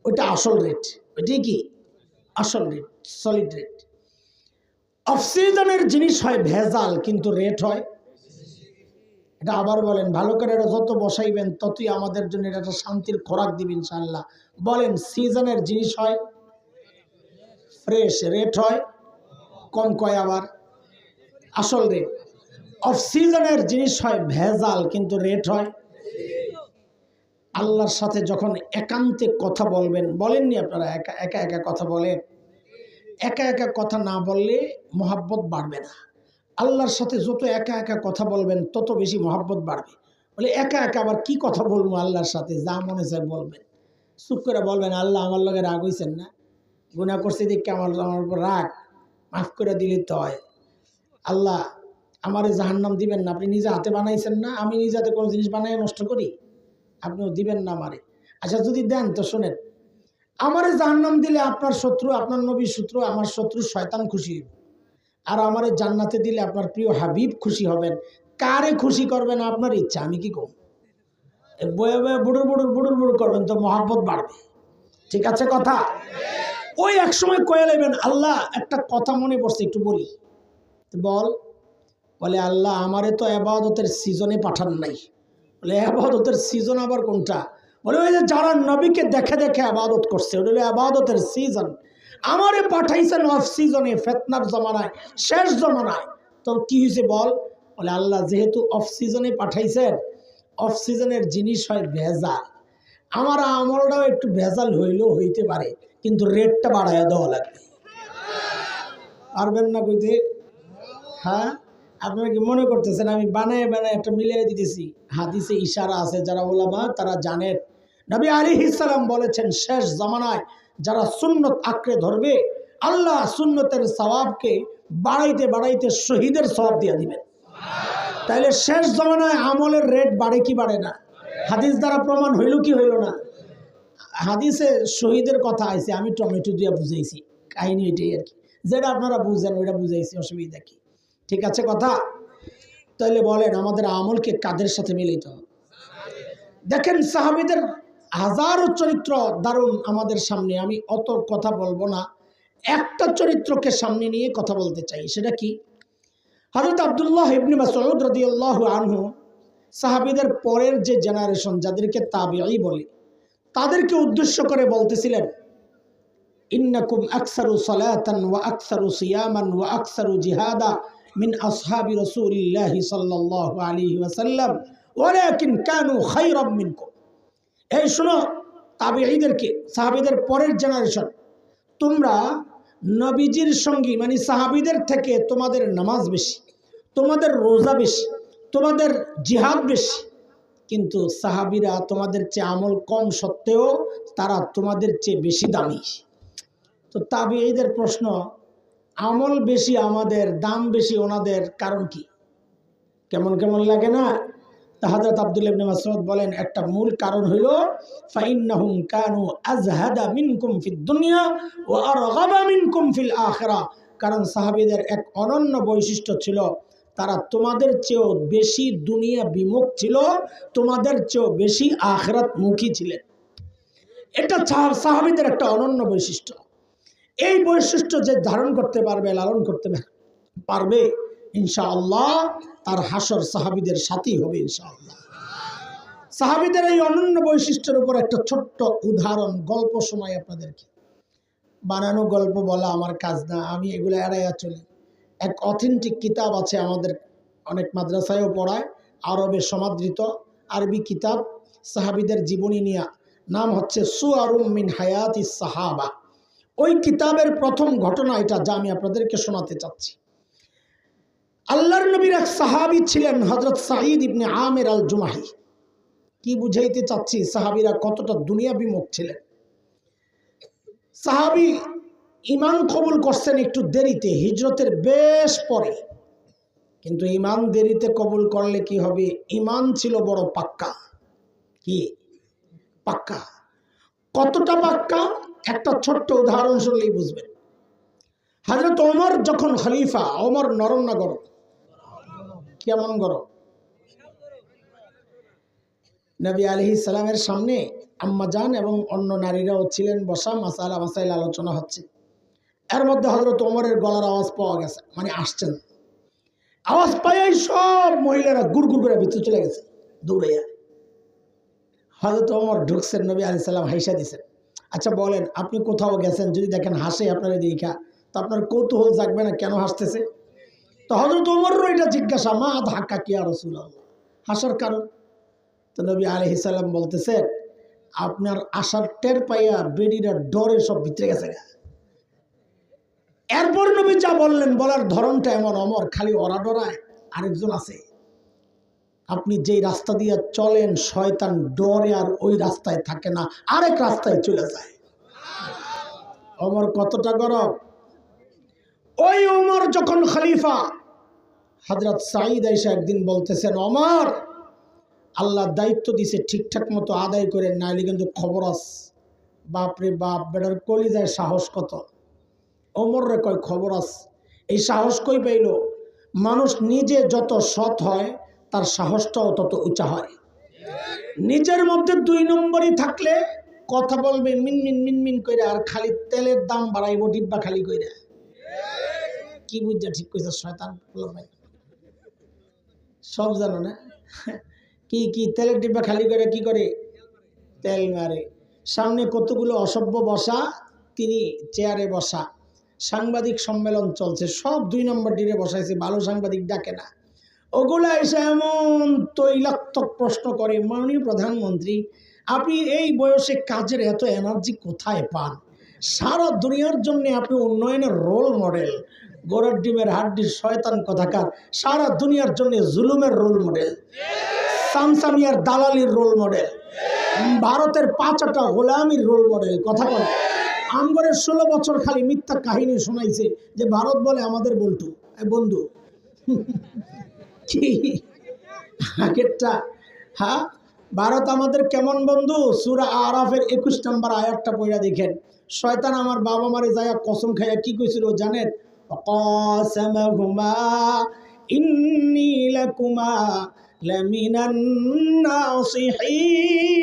ওইটা আসল রেট। ওইটাই কি আসল রেট, সলিড রেট। অফ সিজনের জিনিস হয় ভেজাল, কিন্তু রেট হয়। এটা আবার বলেন ভালো করে, এটা যত বসাইবেন ততই আমাদের জন্য এটা একটা শান্তির খোরাক দিবে ইনশাআল্লাহ। বলেন, সিজনের জিনিস হয় ফ্রেশ, রেট হয় কম। কয় আবার? আসল রেট। অফ সিজনের জিনিস হয় ভেজাল, কিন্তু রেট হয়। আল্লাহর সাথে যখন একান্তে কথা বলবেন, বলেননি আপনারা একা একা একা কথা বলেন? একা একা কথা না বললে মহাব্বত বাড়বে না। আল্লাহর সাথে যত একা একা কথা বলবেন তত বেশি মহাব্বত বাড়বে। বলে একা একা আবার কি কথা বলবো আল্লাহর সাথে? যা মনে চায় বলবেন। চুপ করে বলবেন, আল্লাহ আমার লগে রাগ হইছেন না, গুনাহ করছি দেখে আমার উপর রাগ, মাফ করে দিলে তো হয়। আল্লাহ আমারে জাহান্নাম দিবেন না, আপনি নিজে হাতে বানাইছেন না, আমি নিজে হাতে কোনো জিনিস বানাই নষ্ট করি, আপনিও দিবেন না আমারে। আচ্ছা যদি দেন তো শোনেন, আমারে জাহান্নাম দিলে আপনার শত্রু, আপনার নবীর শত্রু, আমার শত্রু শয়তান খুশি হইব। আর আমারে জান্নাতে দিলে আপনার প্রিয় হাবিব খুশি হবেন। কারে খুশি করবেন আপনার ইচ্ছা, আমি কি করব? বয়ে বয়ে বুড়ুর বুড়ুর বুড়ুর বুড়ুর করবেন তো মহাব্বত বাড়বে। ঠিক আছে কথা? ওই এক সময় কয়ে নেবেন, আল্লাহ একটা কথা মনে পড়ছে, একটু বলি। বল। বলে, আল্লাহ আমারে তো ইবাদতের সিজনে পাঠান নাই। বলে, ইবাদতের সিজন আবার কোনটা? বলে, ওই যে যারা নবীকে দেখে দেখে ইবাদত করছে, ওটা হলো ইবাদতের সিজন। আমারে পাঠাইছেন অফ সিজনে, ফিতনার জমানায়, শেষ জমানায়। তো কি হয়েছে বল? বলে, আল্লাহ যেহেতু অফ সিজনে পাঠাইছেন, অফ সিজনের জিনিস হয় ভেজাল, আমার আমলটাও একটু ভেজাল হইলেও হইতে পারে, কিন্তু রেটটা বাড়াইয়া দেওয়া লাগবে। পারবেন না কইতে? হ্যাঁ, আপনারা কি মনে করতেছেন আমি বানায় বানায় একটা মিলিয়ে দিতেছি? হাদিসে ইশারা আছে, যারা ওলামা তারা জানেন। নবী আলাইহিস সালাম বলেছেন, শেষ জামানায় যারা সুন্নত আঁকড়ে ধরবে, আল্লাহ সুন্নতের সওয়াবকে বাড়াইতে বাড়াইতে শহীদের সওয়াব দিয়ে দিবেন। তাইলে শেষ জামানায় আমলের রেট বাড়ে কি বাড়ে না? হাদিস দ্বারা প্রমাণ হইল কি হইল না? হাদিসে শহীদের কথা আছে, আমি টমেটো দিয়ে বুঝাইছি, কাহিনী এটাই আর কি। যেটা আপনারা বুঝেন ওইটা বুঝাইছি, অসুবিধা কি? ঠিক আছে কথা? তাহলে বলেন আমাদের আমলকে কাদের সাথে মিলিত? দেখেন সাহাবীদের হাজারো চরিত্র দারুণ আমাদের সামনে। আমি অত কথা বলবো না, একটা চরিত্রকে সামনে নিয়ে কথা বলতে চাই। সেটা কি? হযরত আব্দুল্লাহ ইবনে মাসউদ রাদিয়াল্লাহু আনহু সাহাবীদের পরের যে জেনারেশন, যাদেরকে তাবিঈ বলে, তাদেরকে উদ্দেশ্য করে বলতেছিলেন, ইন্নাকুম আকসারু সালাতান ওয়া আকসারু সিয়ামান ওয়া আকসারু জিহাদা মিন আসহাবি রাসূলিল্লাহি সাল্লাল্লাহু আলাইহি ওয়াসাল্লাম ওয়ালাকিন কানু খায়রাম মিনকুম। এই শোনো তাবিঈদেরকে, সাহাবীদের পরের জেনারেশন, তোমরা নবীজির সঙ্গী মানে সাহাবীদের থেকে তোমাদের নামাজ বেশি, তোমাদের রোজা বেশি, তোমাদের জিহাদ বেশি, কিন্তু সাহাবীরা তোমাদের চেয়ে আমল কম সত্ত্বেও তারা তোমাদের চেয়ে বেশি দামি। তো তাবিঈদের প্রশ্ন, আমল বেশি আমাদের, দাম বেশি ওনাদের, কারণ কি? কেমন কেমন লাগে না? হযরত আব্দুল্লাহ ইবনে মাসউদ বলেন, একটা মূল কারণ হইল ফাইন্নাহুম কানু আজহাদা মিনকুম ফিদ দুনিয়া ওয়া আরগাবা মিনকুম ফিল আখিরাহ। কারণ সাহাবীদের এক অনন্য বৈশিষ্ট্য ছিল, তারা তোমাদের চেয়েও বেশি দুনিয়া বিমুখ ছিল, তোমাদের চেয়েও বেশি আখিরাত মুখী ছিলেন। এটা সাহাবীদের একটা অনন্য বৈশিষ্ট্য। এই বৈশিষ্ট্য যে ধারণ করতে পারবে, লালন করতে পারবে, ইনশাআল্লাহ তার হাসর সাহাবীদের সাথেই হবে ইনশাআল্লাহ। সাহাবীদের এই অনন্য বৈশিষ্ট্যের উপর একটা ছোট্ট উদাহরণ গল্প শোনাই আপনাদেরকে। বানানো গল্প বলা আমার কাজ না, আমি এগুলো এড়াইয়া চলি। এক অথেন্টিক কিতাব আছে, আমাদের অনেক মাদ্রাসায়ও পড়ায়, আরবে সমাদৃত আরবি কিতাব, সাহাবীদের জীবনী নিয়ে, নাম হচ্ছে সুয়ারুম মিন হায়াতিস সাহাবা। ওই কিতাবের প্রথম ঘটনা এটা, যা আমি আপনাদেরকে শোনাতে চাচ্ছি। আল্লাহর নবীর এক সাহাবী ছিলেন হযরত সাঈদ ইবনে আমির আল জুমাহি। কি বুঝাইতে চাচ্ছি, সাহাবীরা কতটা দুনিয়া বিমুখ ছিলেন। সাহাবী ঈমান কবুল করছেন একটু দেরিতে, হিজরতের বেশ পরে, কিন্তু ঈমান দেরিতে কবুল করলে কি হবে? ঈমান ছিল বড় পাক্কা। কি পাক্কা? কতটা পাক্কা? একটা ছোট্ট উদাহরণ শুনলেই বুঝবেন। হযরত ওমর যখন খলিফা, ওমর নরম না গরম? কেমন গরম? নবী আলাইহিস সালামের সামনে আম্মাজান এবং অন্য নারীরাও ছিলেন বসা, মাসালা মাসাইল আলোচনা হচ্ছে। এর মধ্যে হযরত ওমরের গলার আওয়াজ পাওয়া গেছে, মানে আসছেন। আওয়াজ পাইয়াই সব মহিলারা গুড়গুড় করে ভিতরে চলে গেছে দৌড়াইয়া। হযরত ওমর ঢুকছেন, নবী আলাইহিস সালাম হাইসা দিছেন। আচ্ছা বলেন, আপনি কোথাও গেছেন, যদি দেখেন হাসে আপনারা দেখা, তো আপনার কৌতূহল জাগবে না কেন হাসতেছে? তো হযরত ওমরের এটা জিজ্ঞাসা, মা ধাক্কা কি আর রাসূলুল্লাহ, হাসার কারণ? তো নবী আলাইহিস সালাম বলতেছেন, আপনার আশার টের পাইয়া বেডিরা ডরে সব ভিতরে গেছে। এরপর নবী যা বললেন, বলার ধরনটা এমন, ওমর খালি ওরা ডরায়, আরেকজন আছে, আপনি যেই রাস্তা দিয়ে চলেন শয়তান ডরে আর ওই রাস্তায় থাকে না, আরেক রাস্তায় চলে যায়। ওমর কতটা গরম! ওই ওমর যখন খলিফা, হযরত সাঈদ আয়েশা একদিন বলতেছেন, ওমর আল্লাহ দায়িত্ব দিছে, ঠিকঠাক মতো আদায় করেন, নাইলে কিন্তু খবর আছে। বাপরে বাপ, বেটার কলিজায় সাহস কত! ওমর রে কয় খবর আছে। এই সাহস কই পাইল? মানুষ নিজে যত সৎ হয় তার সাহসটাও তত উঁচা হয়। নিজের মধ্যে ২ নম্বরই থাকলে কথা বলবে মিনমিন মিনমিন করে, আর খালি তেলের দাম বাড়াইব ডিব্বা খালি কইরা। কি বুঝা ঠিক কইছে শয়তান ভাই, সব জানো না? কি কি তেলের ডিব্বা খালি করে কি করে? তেল মারে। সামনে কতগুলো অসভ্য বসা, তিনি চেয়ারে বসা, সাংবাদিক সম্মেলন চলছে, সব ২ নম্বর ডিরে বসাইছে, ভালো সাংবাদিক ডাকে না। ওগুলা এসে এমন তৈলাক্তক প্রশ্ন করে, মাননীয় প্রধানমন্ত্রী আপনি এই বয়সে কাজের এত এনার্জি কোথায় পান? সারা দুনিয়ার জন্য আপনি উন্নয়নের রোল মডেল, গোড়ার ডিমের হাড্ডির শয়তান কথাকার, সারা দুনিয়ার জন্য জুলুমের রোল মডেল, সামসামিয়ার দালালির রোল মডেল, ভারতের পাঁচটা গোলামির রোল মডেল। কথা বলে আমগরের 16 বছর খালি মিথ্যা কাহিনী শোনাইছে যে ভারত বলে আমাদের বল্টু বন্ধু কি আগেরটা। হ্যাঁ, ভারত আমাদের কেমন বন্ধু? সূরা আরাফের 21 নম্বর আয়াতটা পড়া দেখেন। শয়তান আমার বাবা মারে যায় কসম খাইয়া কি কইছিল জানেন? কাসামাহুমা ইন্নী লাকুমা লামিনান নাসিহিন।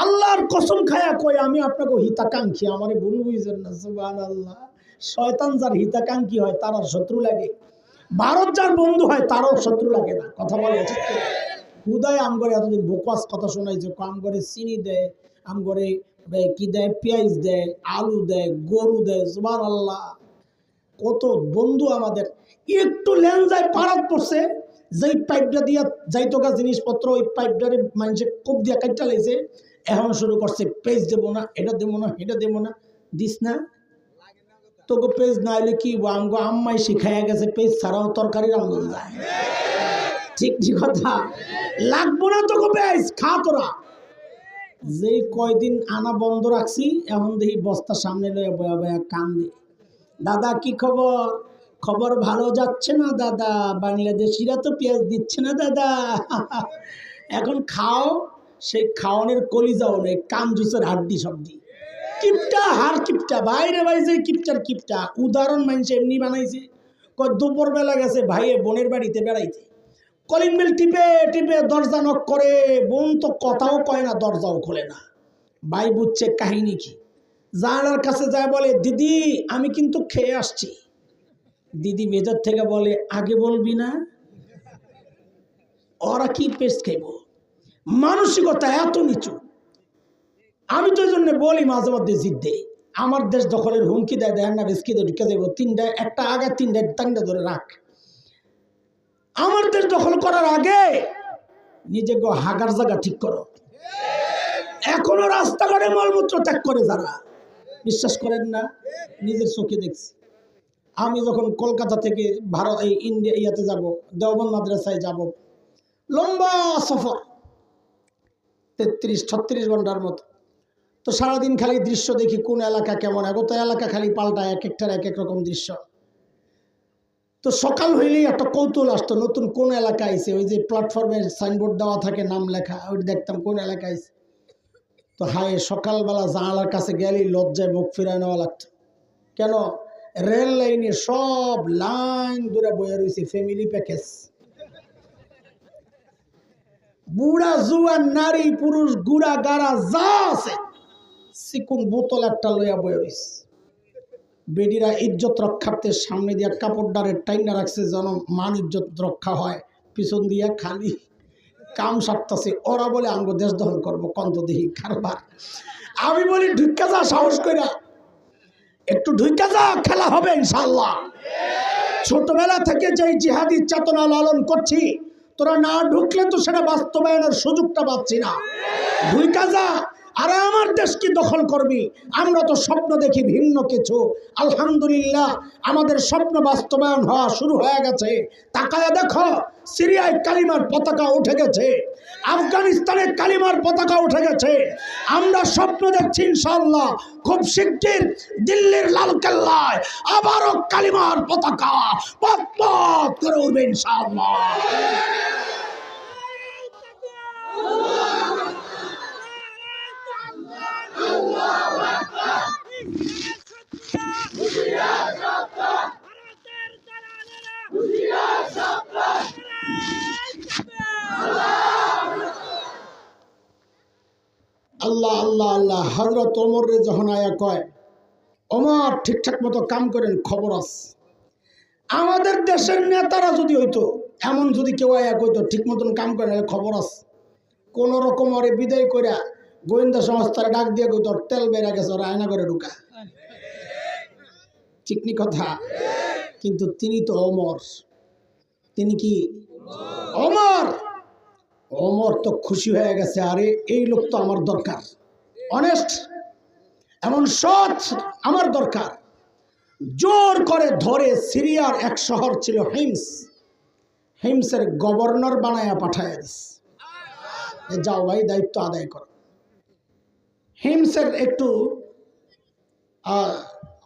আল্লাহর কসম খায়া কই আমি আপনাকে হিতাকাঙ্ক্ষী, আমারে ভুল বুঝেন না। সুবহানাল্লাহ। শয়তান যার হিতাকাঙ্ক্ষী হয় তার শত্রু লাগে, ভারত যার বন্ধু হয় তারও শত্রু লাগে না। কথা বলে ঠিক কি? হুদায় আমগরে এতদিন বোকাস কথা শোনাইছে, আমগরে চিনি দেয়, আমগরে কি দেয়, পেঁয়াজ দেয়, আলু দেয়, গরু দেয়। সুবহানাল্লাহ, কত বন্ধু আমাদের। একটু লেনজায় পারাত পড়ছে, যেই পাইপটা দিয়া যাইতো গা জিনিসপত্র, ওই পাইপটারে মানুষের কোপ দিয়া কাটটা লাইছে, এখন শুরু করছে পেজ দেবো না, এটা দেবো না, এটা দেবো না। দিস না তোকে পেজ না হলে কি আমগো আম্মাই শিখাইয়া গেছে পেজ ছাড়াও তরকারি রান্ধন যায়। ঠিক ঠিক কথা, লাগবো না তোকে পেজ, খা তোরা। যেই কয়দিন আনা বন্ধ রাখছি, এখন দেখি বস্তা সামনে লয়ে বয়া বয়া কান্দে। দাদা কি খবর? খবর ভালো যাচ্ছে না দাদা, বাংলাদেশিরা তো পেঁয়াজ দিচ্ছে না দাদা। এখন খাও, সেই খাওয়ানোর কলিজাও নেই, কান জুসের হাড্ডি সবজি কিপটা, হার কিপটা বাইরে বাইরে কিপটার কিপটা। উদাহরণ মানুষ এমনি বানাইছে, দুপুর বেলা গেছে ভাইয়ে বোনের বাড়িতে বেড়াইতে, কলিং বেল টিপে টিপে দরজা নক করে, বোন তো কথাও কয় না, দরজাও খোলে না। ভাই বুঝছে কাহিনী কি, জানালার কাছে যায় বলে দিদি আমি কিন্তু খেয়ে আসছি। দিদি ভেতর থেকে বলে আগে বলবি না? ওরা কি পেস্ট খাইব? মানসিকতা এত নিচু। আমি তো এই জন্য বলি মাঝে মধ্যে জিদ্দে, আমার দেশ দখলের হুমকি দেয়, দেয় না রিস্কি দিয়ে ঢুকে দেবো, তিনটা একটা আগে তিনটা ধরে রাখ। আমার দেশ দখল করার আগে নিজেকে হাগার জায়গা ঠিক করো। এখনো রাস্তাঘাটে মলমূত্র ত্যাগ করে যারা, বিশ্বাস করেন না, নিজের চোখে দেখছি। আমি যখন কলকাতা থেকে ভারত এই ইন্ডিয়া ইয়াতে যাব, দেওবন্দ মাদ্রাসায় যাব, লম্বা সফর 33-36 ঘন্টার মতো। তো সারাদিন খালি দৃশ্য দেখি, কোন এলাকা কেমন, আগত এলাকা খালি পাল্টায়, এক একটার এক এক রকম দৃশ্য। তো সকাল হইলেই একটা কৌতূহল আসতো, নতুন কোন এলাকা আইছে, ওই যে প্ল্যাটফর্মের সাইনবোর্ড দেওয়া থাকে নাম লেখা, ওই দেখতাম কোন এলাকা আইছে। তো হায় সকালবেলা জানালার কাছে গেলেই লজ্জায় মুখ ফিরায় নেওয়া লাগতো। কেন? রেল লাইনে সব লাইন ধরে বয়ে রয়েছে ফ্যামিলি প্যাকেজ, বুড়া জুয়ান নারী পুরুষ গুড়া গাড়া যা আছে চিকুন বোতল একটা লইয়া বয়ে রয়েছে। বেডিরা ইজ্জত রক্ষার্থে সামনে দিয়া কাপড়ডারের টাইনা রাখছে যেন মান ইজ্জত রক্ষা হয়, পিছন দিয়া খালি কাম সারতেছে। ওরা বলে আঙ্গ দেশ দখল করবো, কন্ত দেহি কারবার। আমি বলি ঢুকা যা, সাহস কইরা একটু ঢুকা যা, খেলা হবে ইনশাআল্লাহ। ছোটবেলা থেকে যে জিহাদি চেতনা লালন করছি, তোরা না ঢুকলে তো সেটা বাস্তবায়নের সুযোগটা পাচ্ছি না। ঢুকা যা, আরে আমার দেশ কি দখল করবি? আমরা তো স্বপ্ন দেখি ভিন্ন কিছু। আলহামদুলিল্লাহ আমাদের স্বপ্ন বাস্তবায়ন হওয়া শুরু হয়ে গেছে। তাকায় দেখো, সিরিয়ায় কালিমার পতাকা উঠে গেছে, আফগানিস্তানে কালিমার পতাকা উঠে গেছে। আমরা স্বপ্ন দেখছি ইনশাআল্লাহ খুব শিগগির দিল্লির লালকেল্লায় আবারও কালিমার পতাকা পথ পথ করে উঠবে ইনশাআল্লাহ। আল্লাহ আল্লাহ আল্লাহ। হযরত ওমর রে যখন আয়া কয় ওমর ঠিকঠাক মতো কাম করেন, খবর আছে। আমাদের দেশের নেতারা যদি হইতো এমন, যদি কেউ আয়া কইতো ঠিক মতন কাম করেন খবর আছে, কোন রকম ওরে বিদায় কইরা গোয়েন্দা সংস্থার ডাক দিয়ে কইতো তেল বেড়া গেছে, ওরা আয়না করে ঢুকা। ঠিক নি কথা? কিন্তু তিনি তো ওমর, তিনি কি ওমর? ওমর তো খুশি হয়ে গেছে, আরে এই লোক তো আমার দরকার, অনেস্ট। এমন সৎ আমার দরকার। জোর করে ধরে সিরিয়ার এক শহর ছিল হিমস, হিমসের গভর্নর বানায়া পাঠায় দিস, যাও ভাই দায়িত্ব আদায় করো। হিমসের একটু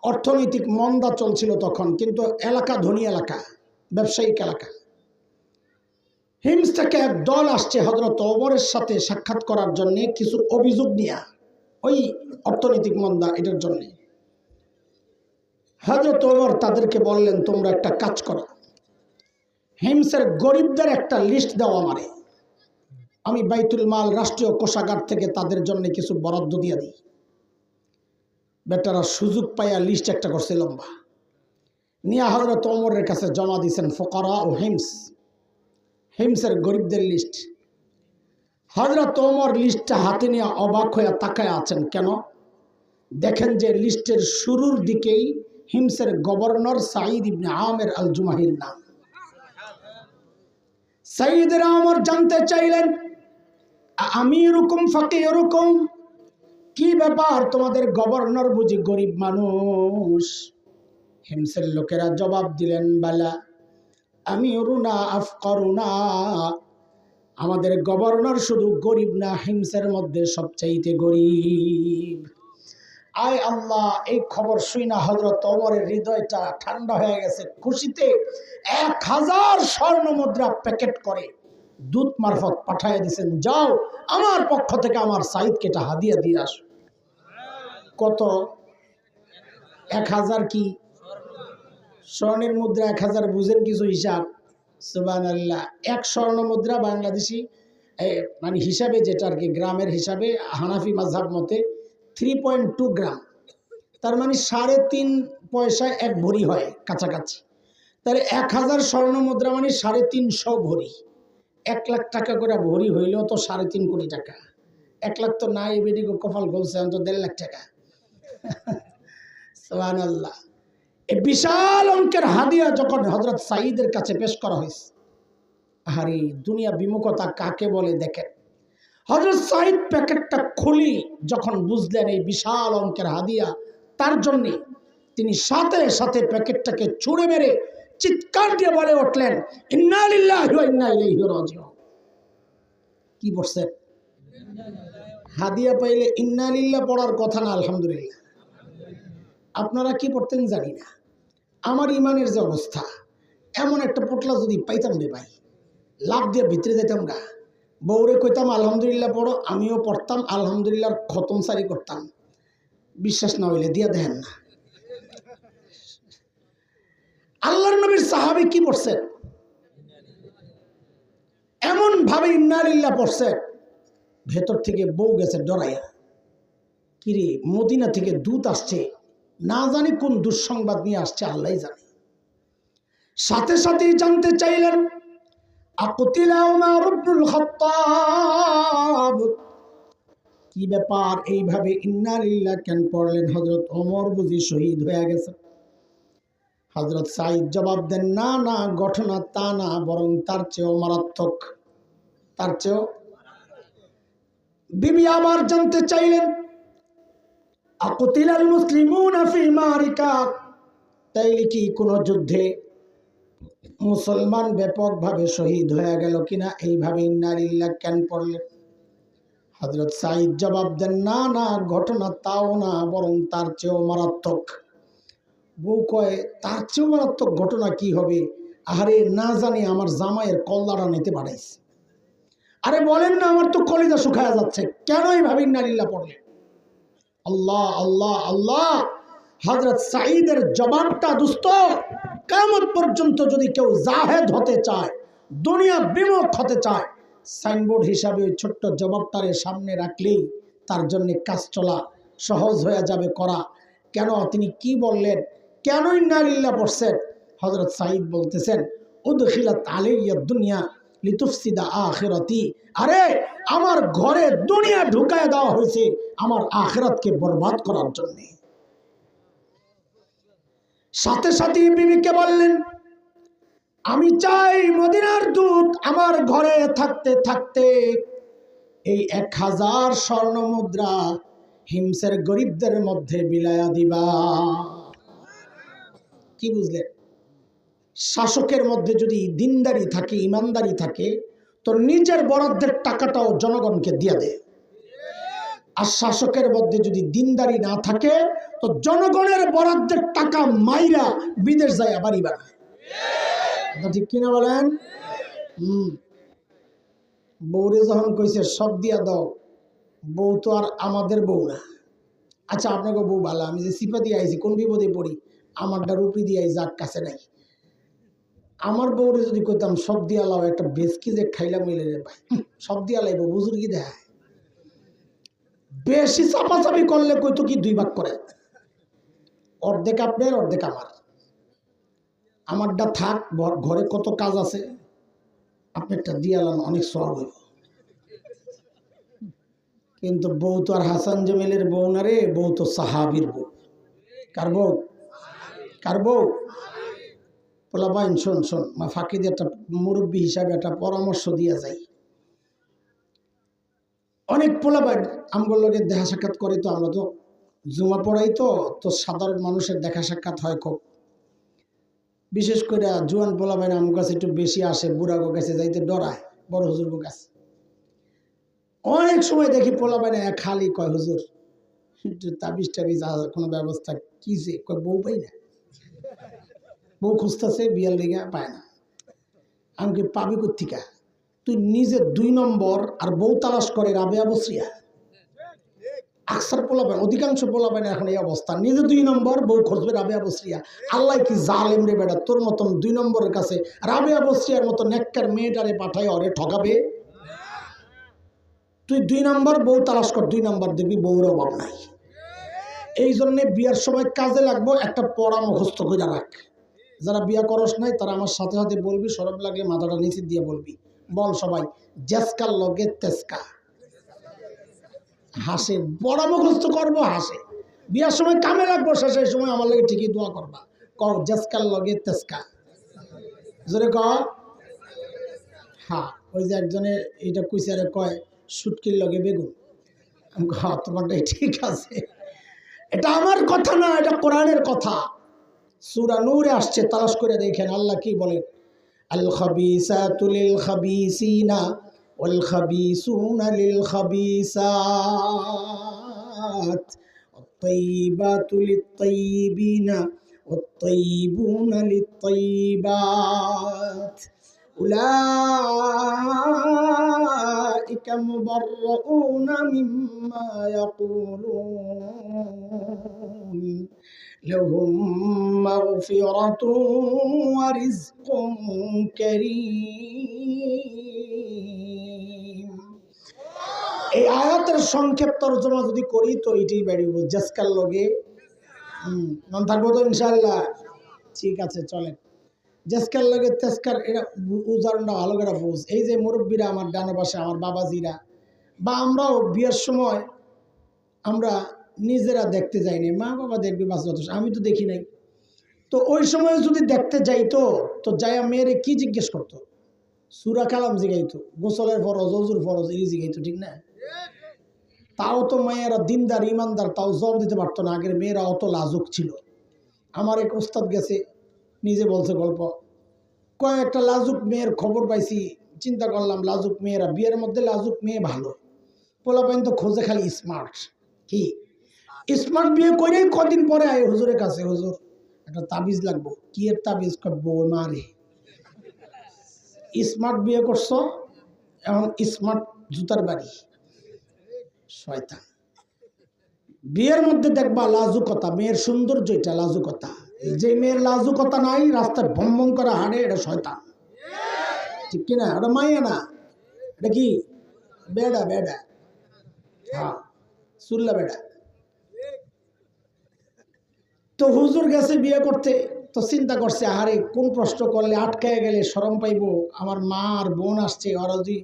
অর্থনৈতিক মন্দা চলছিল তখন, কিন্তু এলাকা ধনী এলাকা, ব্যবসায়িক এলাকা। হিমস থেকে এক দল আসছে হযরত ওমরের সাথে সাক্ষাৎ করার জন্য, কিছু অভিযোগ নিয়ে, ওই অর্থনৈতিক মন্দা এটার জন্য। হযরত ওমর তাদেরকে বললেন, তোমরা একটা কাজ করো, হিমসের গরিবদের একটা লিস্ট দাও আমারে, আমি বাইতুল মাল রাষ্ট্রীয় কোষাগার থেকে তাদের জন্য কিছু বরাদ্দ দিয়ে দিই। বেটারা সুযোগ পাইয়া লিস্ট একটা করছে লম্বা, নিয়ে হযরত ওমরের কাছে জমা দিয়েছেন ফুকারা ও হিমস, হিমসের গরিবদের লিস্ট। হযরত ওমর লিস্টটা হাতে নিয়ে অবাক হয়ে তাকায় আছেন। কেন? দেখেন যে লিস্টের শুরুর দিকেই হিমসের গভর্নর সাঈদ ইবনে আমের আল জুমাহির নাম। সাঈদের ওমর জানতে চাইলেন, আমিরুকুম ফাকিরুকুম, কি ব্যাপার, তোমাদের গভর্নর বুঝি গরিব মানুষ? হিমসের লোকেরা জবাব দিলেন, বালা আমিরুনা আফকারুনা, আমাদের গভর্নর শুধু গরিব না, হিমসের মধ্যে সবচাইতে গরিব। আয় আল্লাহ, এই খবর শুই না হযরত ওমরের হৃদয়টা ঠান্ডা হয়ে গেছে। খুশিতে 1000 স্বর্ণ মুদ্রা প্যাকেট করে দূত মারফত পাঠিয়ে দিয়েছেন, যাও আমার পক্ষ থেকে আমার সাঈদকে এটা হাদিয়া দিয়ে আসো। কত? 1000 কি স্বর্ণের মুদ্রা? 1000 বুঝেন কিছু হিসাব? সুবহানাল্লাহ। এক স্বর্ণ মুদ্রা বাংলাদেশি মানে হিসাবে, যেটা আর কি গ্রামের হিসাবে, হানাফি মাযহাব মতে 3.2 গ্রাম, তার মানে 3.5 পয়সায় 1 ভরি হয় কাছাকাছি। তাহলে 1000 স্বর্ণ মুদ্রা মানে 350 ভরি, 1 লাখ টাকা করে ভরি হইলেও তো 3.5 কোটি টাকা। 1 লাখ তো নাই, বেডিগো কপাল গলছে, অন্ত 1.5 লাখ টাকা। সুবহানাল্লাহ। এই বিশাল অঙ্কের হাদিয়া যখন হযরত সাঈদের কাছে পেশ করা হয়েছে, আরে দুনিয়া বিমুখতা কাকে বলে দেখেন। হযরত সাঈদ প্যাকেটটা খুলি যখন বুঝলেন এই বিশাল অঙ্কের হাদিয়া তার জন্য, তিনি সাথে সাথে প্যাকেটটাকে ছুঁড়ে মেরে চিৎকার দিয়ে বলে উঠলেন, ইন্না লিল্লাহি ওয়া ইন্না ইলাইহি রাজিউন। কি বলছেন? হাদিয়া পাইলে ইন্না লিল্লাহ পড়ার কথা না আলহামদুলিল্লাহ। আপনারা কি পড়তেন জানি না, আমার ইমানের যে অবস্থা, এমন একটা পোটলা যদি পাইতাম রে ভাই, লাভ দিয়ে ভিতরে যেতাম গা, বউরে কইতাম আলহামদুলিল্লাহ পড়ো, আমিও পড়তাম, আলহামদুলিল্লাহর খতম সারি করতাম। বিশ্বাস না হইলে দিয়া দেখেন না। আল্লাহর নবীর সাহাবী কি পড়ছেন? এমন ভাবে ইন্না লিল্লাহ পড়ছে, ভেতর থেকে বউ গেছে ডরাইয়া, কিরে মদিনা থেকে দূত আসছে, না জানি কোন দুঃসংবাদ নিয়ে আসছে, আল্লাহ জানে। সাথে সাথেই জানতে চাইলেন, আকুতিলা উমর ইবনুল খাত্তাব, কি ব্যাপার, এইভাবে ইন্না লিল্লাহ কেন পড়লেন? হযরত ওমর বুঝি শহীদ হয়ে গেছে? হযরত সাঈদ জবাব দেন, না না, ঘটনা তা না, বরং তার চেয়েও মারাত্মক, তার চেয়েও। বিবি আবার জানতে চাইলেন, আকুতিলাল মুসলিমুনা ফি মারিকা, তাইলে কি কোনো যুদ্ধে মুসলমান ব্যাপকভাবে শহীদ হয়ে গেল কিনা? এইভাবে ইন্না লিল্লাহ কেন পড়লেন? হযরত সাঈদ জবাব দেন, না না, ঘটনা তাও না, বরং তার চেয়েও মারাত্মক। বউ কয়, তার চেয়েও মারাত্মক ঘটনা কি হবে? আরে না জানি আমার জামাইয়ের কল্লাটা নিতে পাঠাইছে। আরে বলেন না, আমার তো কলিজা শুকায়া যাচ্ছে, কেন এইভাবে ইন্না লিল্লাহ পড়লেন? আল্লাহ আল্লাহ আল্লাহ। হযরত সাঈদের জবাবটা দোস্ত, কিয়ামত পর্যন্ত যদি কেউ জাহেদ হতে চায়, দুনিয়া বিমুখ হতে চায়, সাইনবোর্ড হিসাবে ওই ছোট্ট জবাবটারে সামনে রাখলেই তার জন্য কাজ চলা সহজ হয়ে যাবে করা। কেন? তিনি কি বললেন, কেন ইন্না লিল্লাহ পড়ছেন? হযরত সাঈদ বলতেছেন, উদখিলাত আলাইয়া দুনিয়া লিতুফসিদা আখিরাতি, আরে আমার ঘরে দুনিয়া ঢুকায় দেওয়া হয়েছে আমার আখিরাতকে বরবাদ করার জন্য। সাথে সাথে বিবিকে বললেন, আমি চাই মদিনার দূত আমার ঘরে থাকতে থাকতে এই 1000 স্বর্ণ মুদ্রা হিমসের গরিবদের মধ্যে বিলায়া দিবা। কি বুঝলেন? শাসকের মধ্যে যদি দিনদারি থাকে, ইমানদারি থাকে, তো নিজের বরাদ্দের টাকাটাও জনগণকে দিয়ে দেয়। আর শাসকের মধ্যে যদি দিনদারি না থাকে, তো জনগণের বরাদ্দের টাকা মাইরা বিদেশ যায় বাড়ি বানায়। ঠিক কিনা বলেন? বউরে যখন কইছে সব দিয়া দাও, বউ তো আর আমাদের বউ না। আচ্ছা আপনাকে বউ ভালো, আমি যে সিপা দিয়ে আইছি কোন বিপদে পড়ি, আমারটা রুপি দিয়ে যাক কাছে নাই। আমার বউরে যদি কইতাম সব দিয়া লাও, একটা বেসকি যে খাইলাম মিলে রে ভাই, সব দিয়া লাইব বুজুর্গি দেয়। বেশি চাপাচাপি করলে কইতো কি 2 ভাগ করে, অর্ধেক আপনার অর্ধেক আমার। আমারটা থাক, ঘরে কত কাজ আছে, আপনারটা দিয়ালাম, অনেক সওয়াব হইব। কিন্তু বউ তো আর হাসান জামিলের বউ না রে, বউ তো সাহাবীর বউ। কার বউ? কার বউ? পোলাবাইন শোন শোন, মা ফাঁকিতে একটা মুরব্বী হিসাবে একটা পরামর্শ দিয়া যাই। অনেক পোলাবাইন আমগুলোর লগে দেখা সাক্ষাৎ করে, তো আমরা তো জুমা পড়াই, তো সাধারণ মানুষের দেখা সাক্ষাৎ হয় খুব। বিশেষ করে জুয়ান পোলাবাইন আমার কাছে একটু বেশি আসে, বুড়া গো কাছে যাইতে ডরায়, বড় হুজুর গো কাছে। অনেক সময় দেখি পোলাবাইন খালি কয়, হুজুর একটু তাবিজ টাবিজ কোনো ব্যবস্থা কি যে, কয় বউ পাই না, বউ খুঁজতেছে বিয়ার লেগে পায় না। আমি কি পাবি কোত্থিকা? তুই নিজে 2 নম্বর আর বউ তালাশ করে রাবেয়া বসরিয়া। আকসার পোলাবেন, অধিকাংশ পোলাবেন এখন এই অবস্থা, নিজে 2 নম্বর, বউ খুঁজবে রাবেয়া বসরিয়া। আল্লাহ কি জালেম রে বেটা, তোর মতন 2 নম্বরের কাছে রাবেয়া বসরিয়ার মতো নেককার মেয়েটারে পাঠায় ওরে ঠকাবে? তুই 2 নম্বর বউ তালাশ কর, 2 নম্বর দেখবি বউর অভাব নাই। এই জন্যে বিয়ার সময় কাজে লাগবো একটা পড়া মুখস্থ করে রাখ। যারা বিয়া করস নাই তারা আমার সাথে সাথে বলবি, সরব লাগলে মাথাটা নিচে দিয়ে বলবি। বল সবাই, জেসকার লগে তেসকা। হাসে, বড় মুখস্থ করবো, হাসে। বিয়ার সময় কামে লাগবো, শেষের সময় আমার লাগে ঠিকই দোয়া করবা। কর জেসকার লগে তেসকা, জোরে কর। হ্যাঁ, ওই যে একজনে এইটা কুইসারে কয় শুটকির লগে বেগুন। হ্যাঁ, তোমারটাই ঠিক আছে। এটা আমার কথা না, এটা কোরআনের কথা। সূরা নূরে আসছে, তালাশ করে দেখেন আল্লাহ কি বলেন। আল খাবিসাতু লিল খাবিসিনা ওয়াল খাবিসুনা লিল খাবিসাত ওয়াত-তাইয়িবাতু লিত-তাইয়িবিনা ওয়াত-তাইয়িবুনা লিত-তাইয়িবাত উলাইকা মুবাররাউনা মিম্মা ইয়াকুলুন لهم مغفرة ورزق كريم। এই আয়াতের সংক্ষেপ তরজমা যদি করি তো এটাই বেরিয়ে বল, জেসকার লগে মন থাকবো তো ইনশাআল্লাহ। ঠিক আছে, চলেন। জেসকার লগে তেসকার, এটা উদাহরণটা ভালো করে বুঝ। এই যে মুরব্বীরা আমার ডানে পাশে, আমার বাবাজিরা, বা আমরাও বিয়ের সময় আমরা নিজেরা দেখতে যাইনি, মা বাবা দেখবে বাস যথেষ্ট, আমি তো দেখি নাই। তো ওই সময় যদি দেখতে যাইতো, তো যাইয়া মেয়েরে কি জিজ্ঞেস করতো? সূরা কালাম জিগাইতো, গোসলের ফরজ, অজুর ফরজ, এই জিগাইতো, ঠিক না? তাও তো মেয়েরা দিনদার ইমানদার, তাও জবাব দিতে পারতো না। আগের মেয়েরা অত লাজুক ছিল। আমার এক ওস্তাদ গেছে, নিজে বলছে গল্প, কয়েকটা লাজুক মেয়ের খবর পাইছি। চিন্তা করলাম, লাজুক মেয়েরা, বিয়ের মধ্যে লাজুক মেয়ে ভালো, পোলাপাইন তো খোঁজে খালি স্মার্ট। কি স্মার্ট? বিয়ে করে কদিন পরে আয় হুজুরের কাছে, হুজুর একটা তাবিজ লাগবো। কি এর তাবিজ? বউ মারে। স্মার্ট বিয়ে করছো, এখন স্মার্ট জুতার বাড়ি। শয়তান। বিয়ের মধ্যে দেখবা লাজুকতা, মেয়ের সৌন্দর্য, এটা লাজুকতা। যে মেয়ের লাজুকতা নাই, রাস্তায় ভ্রমণ করা হাঁটে, এটা শয়তান, ঠিক কিনা? ওটা মাইয়া না, এটা কি বেডা, বেডা। হ্যাঁ, সুল্লা বেডা। তো হুজুর গেছে বিয়ে করতে, তো চিন্তা করছে, আরে কোন প্রশ্ন করলে আটকায় গেলে শরম পাইব, আমার মা আর বোন আসছে, ওরা যদি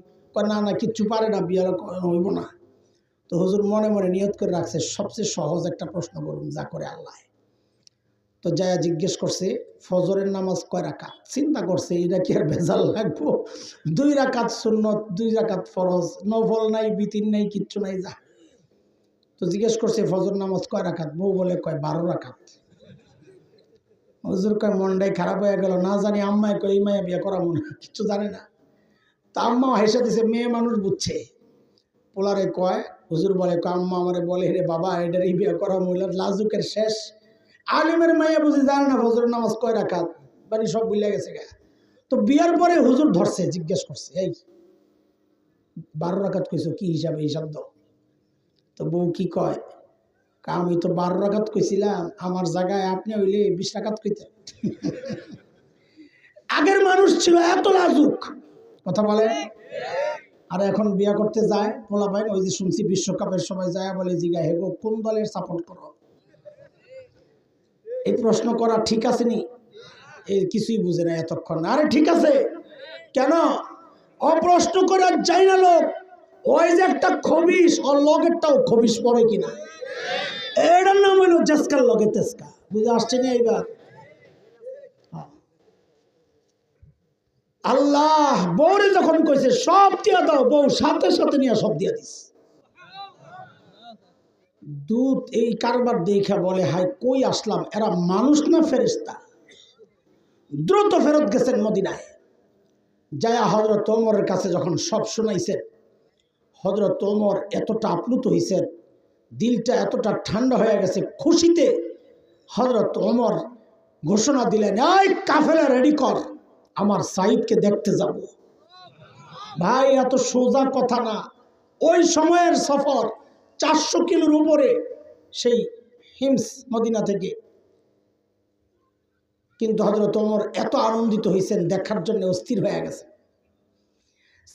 না না কিচ্ছু পারে না, বিয়ে হইব না। তো হুজুর মনে মনে নিয়ত করে রাখছে, সবচেয়ে সহজ একটা প্রশ্ন করুন, যা করে আল্লাহ। তো যায়া জিজ্ঞেস করছে, ফজরের নামাজ কয় রাকাত? চিন্তা করছে, এটা কি আর ভেজাল লাগবো? 2 রাকাত সুন্নত, 2 রাকাত ফরজ, নফল নাই, বিতির নাই, কিচ্ছু নাই, যা। তো জিজ্ঞেস করছে ফজর নামাজ কয় রাকাত? বউ বলে কয় 12 রাকাত। হুজুর কয় মনটাই খারাপ হয়ে গেল, না জানি আম্মায় কয় এই মায়া বিয়ে করা মনে কিচ্ছু জানে না। তা আম্মা হেসে দিছে, মেয়ে মানুষ বুঝছে। পোলারে কয়, হুজুর বলে কয় আম্মা আমারে বলে রে বাবা এটার এই বিয়ে করা মহিলার লাজুকের শেষ। আলিমের মাইয়া বুঝি জানে না ফজর নামাজ কয় রাকাত, বাড়ি সব ভুলে গেছে গা। তো বিয়ার পরে হুজুর ধরছে, জিজ্ঞেস করছে এই 12 রাকাত কইছো, কি হিসাবে হিসাব দাও। তো বউ কি কয়, আমি তো 12 রাকাত কইছিলাম, আমার জায়গায় আপনি হইলে 20 রাকাত কইতেন। আগের মানুষ ছিল এত লাজুক, কথা বলে। আর এখন বিয়া করতে যায় পোলা ভাই, ওই যে শুনছি বিশ্বকাপের সময় যায় বলে জিগা হেগো কোন দলের সাপোর্ট করো। এই প্রশ্ন করা ঠিক আছে নি? এই কিছুই বুঝে না এতক্ষণ। আরে ঠিক আছে, কেন অপ্রশ্ন করে যাই না লোক। ওই যে একটা খবিস, ওর লগেরটাও খবিস পড়ে কিনা, এটার নাম হইল জেসকার লগে তেসকা। বুঝে আসছে না এইবার? আল্লাহ বউরে যখন কইছে সব দিয়া দাও, বউ সাথে সাথে নিয়ে সব দিয়া দিস। দুধ এই কারবার দেখা বলে হাই কই আসলাম, এরা মানুষ না ফেরেশতা। দ্রুত ফেরত গেছেন মদিনায়। যায়া হযরত ওমরের কাছে যখন সব শুনাইছেন, হযরত ওমর এতটা আপ্লুত হইছেন, দিলটা এতটা ঠান্ডা হয়ে গেছে খুশিতে। হযরত ওমর ঘোষণা দিলেন, এই কাফেলা রেডি কর, আমার সাইদকে দেখতে যাব। ভাই এত সোজা কথা না, ওই সময়ের সফর 400 কিলোর উপরে, সেই হিমস মদিনা থেকে। কিন্তু হযরত ওমর এত আনন্দিত হয়েছেন, দেখার জন্য অস্থির হয়ে গেছে।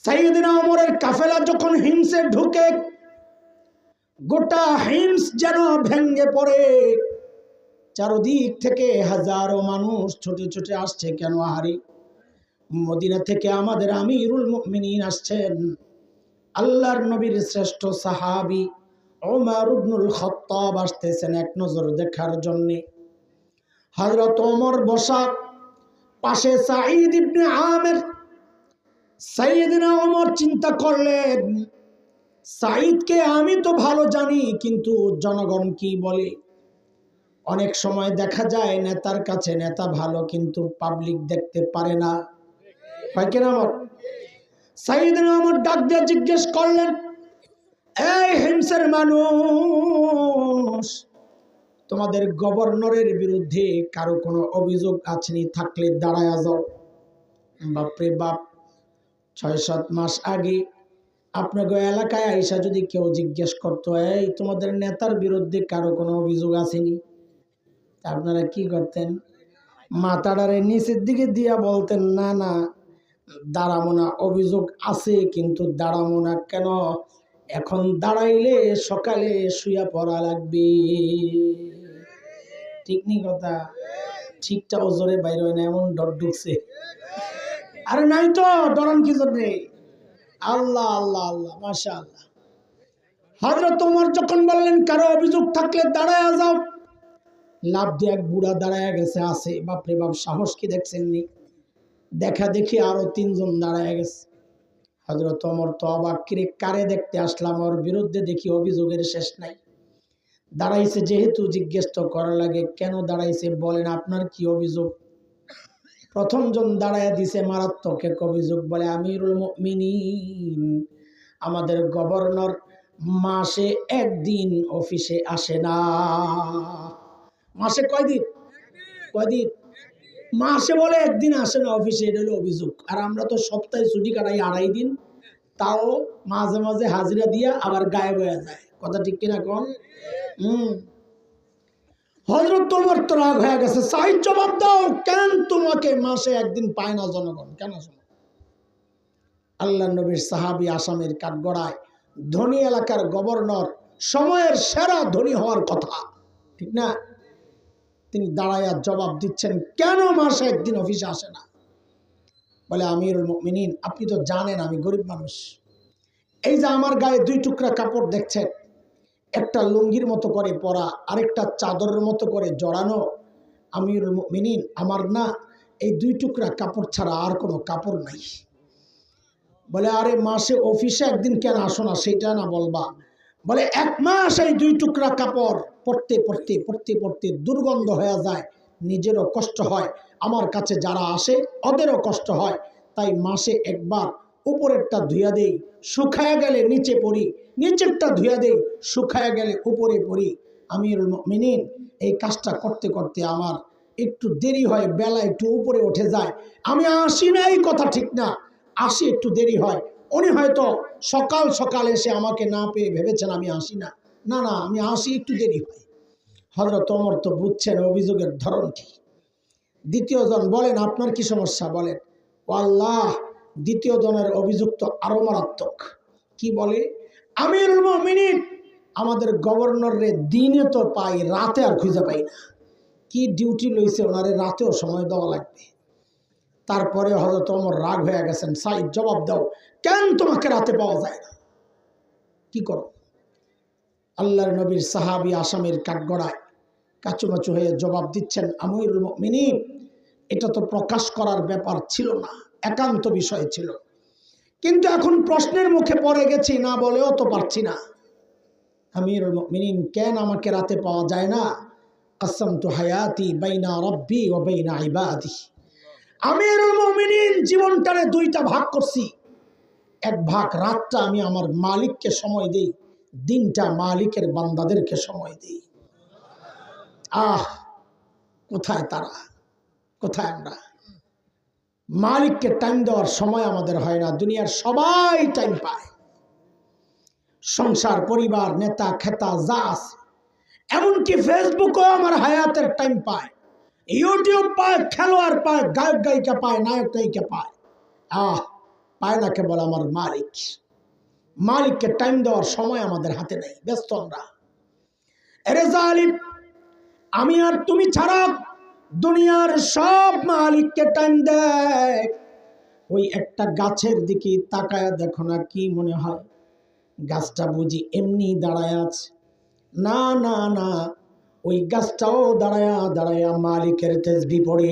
সাইয়েদনা ওমরের কাফেলা যখন হিমসে ঢুকে, গোটা হিমস যেন ভেঙে পড়ে। চারদিক থেকে হাজারো মানুষ ছুটে ছুটে আসছে। কেন? আহারি মদিনা থেকে আমাদের আমিরুল মুমিনিন আসছেন, আল্লাহর নবীর শ্রেষ্ঠ সাহাবী ওমর ইবনুল খাত্তাব আসতেছেন এক নজর দেখার জন্য। হযরত ওমর বসা, পাশে সাঈদ ইবনে আমের। সাইয়েদনা ওমর চিন্তা করলেন, সাঈদকে আমি তো ভালো জানি, কিন্তু জনগণ কি বলে। অনেক সময় দেখা যায় নেতার কাছে নেতা ভালো, কিন্তু পাবলিক দেখতে পারে না, হয় কিনা? আমার সাইয়েদনা ওমর ডাক দিয়ে জিজ্ঞেস করলেন, এই হিমসের মানুষ, তোমাদের গভর্নরের বিরুদ্ধে কারো কোনো অভিযোগ আছে? থাকলে দাঁড়ায়া যাও। বাপরে বাপ, 6-7 মাস আগে আপনাকে এলাকায় আইসা যদি কেউ জিজ্ঞেস করতো, এই তোমাদের নেতার বিরুদ্ধে কারো কোনো অভিযোগ আসেনি, আপনারা কি করতেন? মাথাটারে নিচের দিকে দিয়া বলতেন, না না দাঁড়াবো না, অভিযোগ আছে কিন্তু দাঁড়াবো না। কেন? এখন দাঁড়াইলে সকালে শুয়া পড়া লাগবে। ঠিক নি কথা? ঠিকটা ওজরে বাইরে হয় না, এমন ডর ঢুকছে। আরে নাই তো, ডরান কি জন্যে? আল্লাহ আল্লাহ আল্লাহ, মাশাআল্লাহ। হযরত ওমর যখন বললেন কারো অভিযোগ থাকলে দাঁড়ায়া যাও, লাভ দিয়ে এক বুড়া দাঁড়ায়া গেছে। আছে বাপরে বাপ, সাহস কি দেখছেন নি? দেখা দেখি আরো 3 জন দাঁড়ায়া গেছে। হযরত ওমর তো অবাক, কিরে কারে দেখতে আসলাম, ওর বিরুদ্ধে দেখি অভিযোগের শেষ নাই। দাঁড়াইছে যেহেতু জিজ্ঞেস তো করা লাগে, কেন দাঁড়াইছে বলেন, আপনার কি অভিযোগ? প্রথম জন দাঁড়ায়া দিছে মারাত্মক এক অভিযোগ, বলে আমিরুল মুমিনিন, আমাদের গভর্নর মাসে একদিন অফিসে আসে না। মাসে কয়দিন? কয়দিন? মাসে বলে একদিন আসে না অফিসে, এটা হলো অভিযোগ। আর আমরা তো সপ্তাহে ছুটি কাটাই 2.5 দিন, তাও মাঝে মাঝে হাজিরা দিয়া আবার গায়েব হয়ে যায়। কথা ঠিক কিনা কোন? হযরত ওমর তো রাগ হয়ে গেছে, সাইদ জবাব দাও, কেন তোমাকে মাসে একদিন পায় না জনগণ? কেন? শোনো, আল্লাহ নবীর সাহাবী, আসামের কাঠগড়ায় ধনী এলাকার গভর্নর, সময়ের সেরা ধনী হওয়ার কথা, ঠিক না? তিনি দাঁড়ায়া জবাব দিচ্ছেন, কেন মাসে একদিন অফিসে আসে না? বলে আমিরুল মুমিনিন, আপনি তো জানেন আমি গরিব মানুষ। এই যে আমার গায়ে 2 টুকরা কাপড় দেখছেন, একটা লুঙ্গির মতো করে পরা, আরেকটা চাদরের মতো করে জড়ানো। আমিরুল মুমিনিন, আমার না এই 2 টুকরা কাপড় ছাড়া আর কোনো কাপড় নাই। বলে আরে মাসে অফিসে একদিন কেন আসো না, সেটা না বলবা? বলে 1 মাস এই 2 টুকরা কাপড় পরতে পরতে পরতে পরতে দুর্গন্ধ হয়ে যায়, নিজেরও কষ্ট হয়, আমার কাছে যারা আসে ওদেরও কষ্ট হয়, তাই মাসে একবার উপরেরটা ধুইয়া দেই, শুকায়া গেলে নিচে পরি, নিচেরটা ধুইয়া দেই, শুকায়া গেলে উপরে পরি। আমিরুল মুমিনিন এই কাজটা করতে করতে আমার একটু দেরি হয়, বেলা একটু উপরে উঠে যায়। আমি আসি না এই কথা ঠিক না, আসি একটু দেরি হয়। উনি হয়তো সকাল সকাল এসে আমাকে না পেয়ে ভেবেছেন আমি আসি না, না না, আমি আসি একটু দেরি হয়। হযরত ওমর তো বুঝছেন অভিযোগের ধরন কি। দ্বিতীয় জন বলেন আপনার কি সমস্যা বলেন। ও আল্লাহ, দ্বিতীয় জনের অভিযোগ তো আরো মারাত্মক। কি বলে, আমিরুল মুমিনিন আমাদের গভর্নর রে দিনে তো পাই, রাতে আর খুঁজে পাই না। কি ডিউটি লইছে ওনারে, রাতেও সময় দেওয়া লাগবে। তারপরে হযরত ওমর রাগ হয়ে গেছেন, সাইদ জবাব দাও, কেন তোমাকে রাতে পাওয়া যায় না, কি করো। আল্লাহর নবীর সাহাবী আসামির কাঠগড়ায় কাচুমাচু হয়ে জবাব দিচ্ছেন, আমিরুল মুমিনিন এটা তো প্রকাশ করার ব্যাপার ছিল না, একান্ত বিষয় ছিল, কিন্তু এখন প্রশ্নের মুখে পড়ে গেছি, না বলেও তো পারছি না। আমিরুল মুমিনিন কেন আমাকে রাতে পাওয়া যায় না? কাসামতু হায়াতি বাইনা রাব্বি ওয়া বাইনা ইবাদি। আমিরুল মুমিনিন জীবনটারে 2টা ভাগ করছি। এক ভাগ রাতটা আমি আমার মালিককে সময় দেই, দিনটা মালিকের বান্দাদেরকে সময় দেই। আহ, কোথায় তারা, কোথায় আমরা? মালিককে টাইম দেওয়ার সময় আমাদের হয় না। দুনিয়ার সবাই টাইম পায়, সংসার, পরিবার, নেতা খেতা যা আছে, এমনকি ফেসবুকও আমার হায়াতের টাইম পায়, ইউটিউব পায়, খেলোয়াড় পায়, গায়ক গায়িকা পায়, নায়ক নায়িকা পায়। পায় না কেবল আমার মালিক। মালিককে টাইম দেওয়ার সময় আমাদের হাতে নেই, ব্যস্ত আমরা। এরে জালিম, আমি আর তুমি ছাড়া দুনিয়ার সব মালিককে টাইম দেয়। ওই একটা গাছের দিকে তাকায়া দেখো না, কি মনে হয় গাছটা বুঝি এমনি দাঁড়ায় আছে? না না না, ওই গাছটাও দাঁড়ায়া দাঁড়ায়া মালিকের তাসবিহ পড়ে।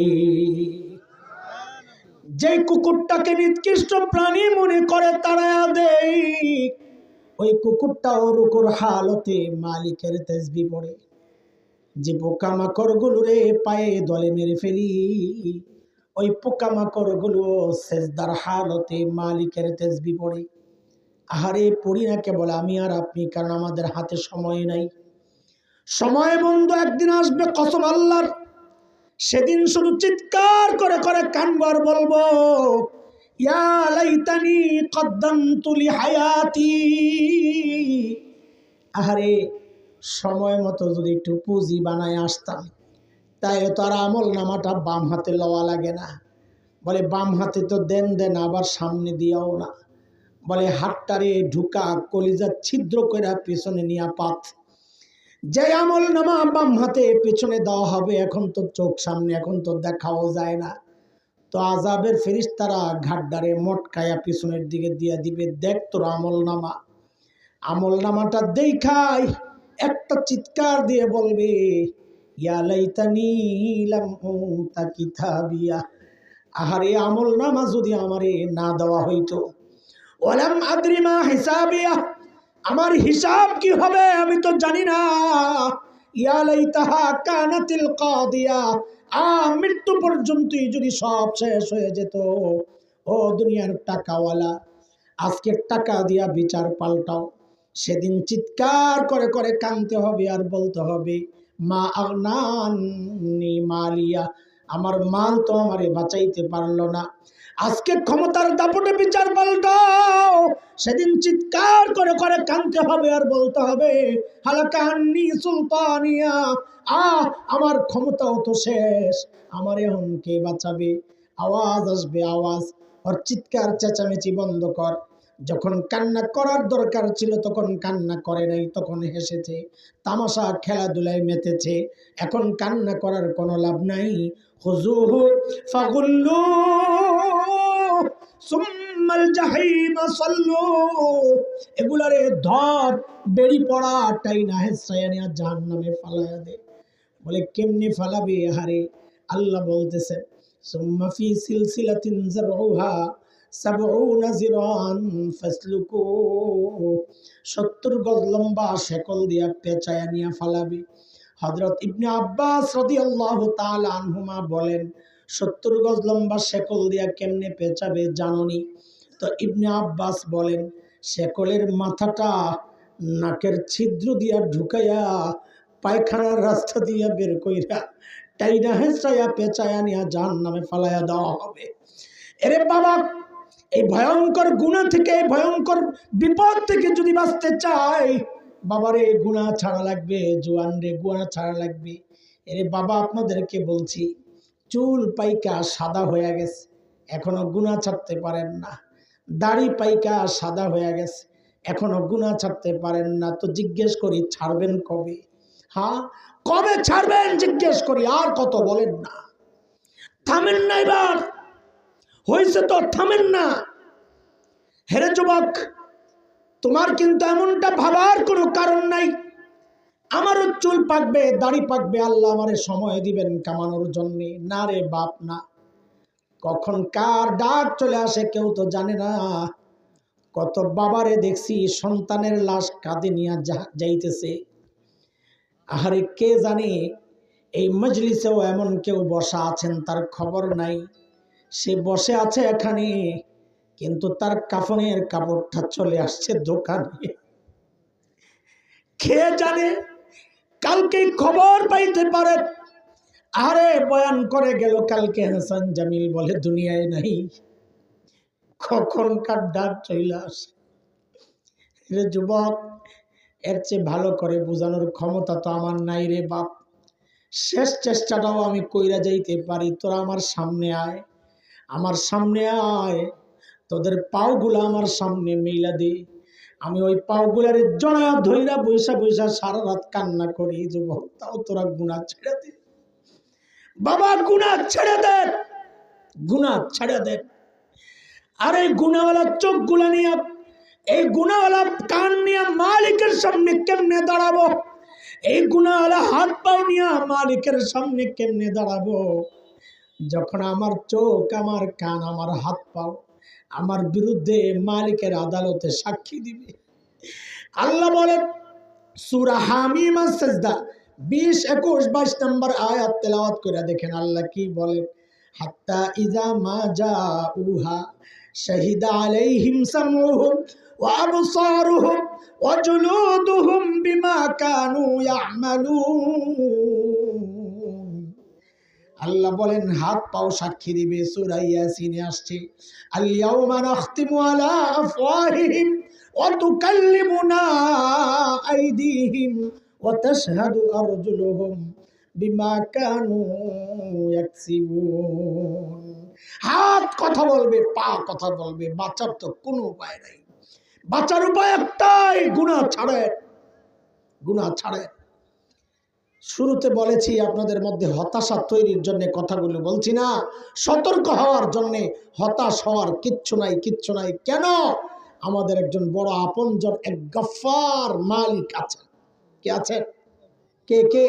যে কুকুরটাকে নিকৃষ্ট প্রাণী মনে করে তাড়ায়া দেই, ওই কুকুরটাও রুকুর হালতে মালিকের তাসবিহ পড়ে। যে পোকামাকড় গুলো রে পায়ে দলে মেরে ফেলি, ওই পোকামাকড় গুলো সেজদার হালতে মালিকের তাসবিহ পড়ে। আহারে, পড়ি না কেবল আমি আর আপনি, কারণ আমাদের হাতে সময় নাই। সময় বন্ধু একদিন আসবে, কসম আল্লাহর, সেদিন শুধু চিৎকার করে করে কানবার বলবো, ইয়া লাইতানি কদ্দামতু লিহায়াতি। আহারে, সময় মতো যদি একটু পুঁজি বানায় আসতাম, তাই তো আর আমল নামাটা বাম হাতে লওয়া লাগে না। বলে বাম হাতে তো দেন দেন, আবার সামনে দিয়াও না। বলে হাতটারে ঢুকা, কলিজা ছিদ্র করে পেছনে নিয়া পাত। যে আমল নামা বাম হাতে পেছনে দেওয়া হবে, এখন তো চোখ সামনে, এখন তো দেখাও যায় না। তো আযাবের ফেরেশতারা ঘাটদারে মটকায়া পিছনের দিকে দিয়া দিবে, দেখ তোর আমল নামা। আমল নামাটা দেখাই একটা চিৎকার দিয়ে বলবে, ইয়া লাইতানি লাম উতা কিতাবিয়া। আহারে, আমল নামা যদি আমারে না দেওয়া হইতো, ওয়ালাম আদরি মা হিসাবিয়া, আমার হিসাব কি হবে আমি তো জানি না। ইয়া লাইতাহা কানাতিল কাদিয়া, মৃত্যু পর্যন্তই যদি সব শেষ হয়ে যেত। ও দুনিয়ার টাকাওয়ালা, আজকের টাকা দিয়া বিচার পাল্টাও। সেদিন চিৎকার করে করে কাঁদতে হবে আর বলতে হবে, মা আগনানি মালিয়া, আমার মাল তো আমারে বাঁচাইতে পারলো না। আজকে ক্ষমতার দাপটে বিচার পাল্টাও, সেদিন চিৎকার করে করে কাঁদতে হবে আর বলতে হবে, হালাকান্নি সুলতানিয়া, আমার ক্ষমতাও তো শেষ, আমার এখন কে বাঁচাবে? আওয়াজ আসবে, আওয়াজ। ওর চিৎকার চেঁচামেচি বন্ধ কর। যখন কান্না করার দরকার ছিল তখন কান্না করে নাই, তখন হেসেছে, তামাশা খেলাধুলায় মেতেছে। এখন কান্না করার কোনো লাভ নাই। খুযুহু ফাগুল্লু সুম্মাল জাহিম সাল্লু, এগুলারে ধর, বেড়ি পড়া টাইনা হেসায়া নিয়া জাহান্নামে ফালায়া দে। বলে কেমনে ফালাবে? হারে, আল্লাহ বলতেছেন, সুম্মা ফি সিলসিলাতিন যারউহা সাবউনা জিরান ফাসলুকু, 70 গজ লম্বা শেকল দিয়া পেঁচায়া নিয়া ফালাবে। হযরত ইবনে আব্বাস রাদিয়াল্লাহু তাআলা আনহুমা বলেন, 70 গজ লম্বা শেকল দিয়া কেমনে পেঁচাবে জাননি? তো ইবনে আব্বাস বলেন, শেকলের মাথাটা নাকের ছিদ্র দিয়া ঢুকাইয়া পায়খানার রাস্তা দিয়া বের কইরা টাইনা হেঁচড়াইয়া পেঁচায়া নিয়া জাহান্নামে ফালাইয়া দেওয়া হবে। এরে বাবা, এই ভয়ঙ্কর গুনাহ থেকে, এই ভয়ঙ্কর বিপদ থেকে যদি বাঁচতে চাই, বাবারে গুনাহ ছাড়া লাগবে, জোয়ান রে গুনাহ ছাড়া লাগবে। এরে বাবা, আপনাদেরকে বলছি, চুল পাইকা সাদা হয়ে গেছে, এখনো গুনাহ ছাড়তে পারেন না। দাড়ি পাইকা সাদা হয়ে গেছে, এখনো গুনাহ ছাড়তে পারেন না। তো জিজ্ঞেস করি, ছাড়বেন কবে? হ্যাঁ, কবে ছাড়বেন জিজ্ঞেস করি? আর কত বলেন না? থামেন না, এবার হয়েছে তো, থামেন না। হেরে যুবক, তোমার কিন্তু এমনটা ভাবার কোনো কারণ নাই আমারও চুল পাকবে, দাড়ি পাকবে, আল্লাহ আমারে সময় দিবেন কামানোর জন্য। না রে বাপ, না। কখন কার ডাক চলে আসে কেউ তো জানে না। কত বাবারে দেখছি সন্তানের লাশ কাঁধে নিয়ে যাইতেছে। আহারে, কে জানে এই মজলিসেও এমন কেউ বসা আছেন, তার খবর নাই। সে বসে আছে এখানে, কিন্তু তার কাফনের কাপড়টা চলে আসছে দোকানে। কে জানে কালকে খবর পাইতে পারে, আরে বয়ান করে গেল কালকে হাসান জামিল বলে দুনিয়ায় নাই। কখন কার ডাক চলে আসে। রে যুবক, এর চেয়ে ভালো করে বোঝানোর ক্ষমতা তো আমার নাই রে বাপ। শেষ চেষ্টাটাও আমি কইরা যাইতে পারি। তোরা আমার সামনে আয়, আমার সামনে আয়, তোদের পাওগুলা আমার সামনে মেলা দে। আমি ওই পাওগুলার জড়ায়া ধইরা বৈশা বৈশা সারা রাত কান্না করি। যুবক, তাও তোরা গুনাহ ছেড়ে দে বাবা, গুনাহ ছেড়ে দে, গুনাহ ছেড়ে দে। আর এই গুনাহওয়ালা চোখগুলা নিয়ে, এই গুনাহওয়ালা কান নিয়ে মালিকের সামনে কেমনে দাঁড়াবো? এই গুনাহওয়ালা হাত পাও নিয়ে মালিকের সামনে কেমনে দাঁড়াবো? যখন আমার চোখ, আমার কান, আমার হাত পাও আমার বিরুদ্ধে মালিকের আদালতে সাক্ষী দিবে। আল্লাহ বলেন সূরা হামিম সাজদা 20, 21, 22 নম্বর আয়াত তেলাওয়াত করে দেখেন আল্লাহ কি বলেন। হাত্তা ইযা মা জাউহা শাহিদা আলাইহিম সামউহুম ওয়া আবসারুহুম ওয়া জুলুদুহুম বিমা কানু ইয়ামালুন। আল্লাহ বলেন হাত পাও সাক্ষী দিবে। সূরা ইয়াসিনে আসছে, আল ইয়াউমা নাখতিমু আলা আফওয়াহিহিম ওয়া তুকাল্লিমুনা আইদিহিম ওয়া তাশহাদু আরজুলুহুম বিমা কানু ইয়াকসিবুন। হাত কথা বলবে, পা কথা বলবে, বাঁচার তো কোনো উপায় নাই। বাঁচার উপায় একটাই, গুনাহ ছাড়েন, গুনাহ ছাড়েন। শুরুতে বলেছি আপনাদের মধ্যে হতাশা তৈরির জন্য কথাগুলো বলছি না, সতর্ক হওয়ার জন্য। হতাশ হওয়ার কিচ্ছু নাই, কিচ্ছু নাই। কেন? আমাদের একজন বড় আপনজন, এক গফফার মালিক আছেন। কে আছেন? কে কে?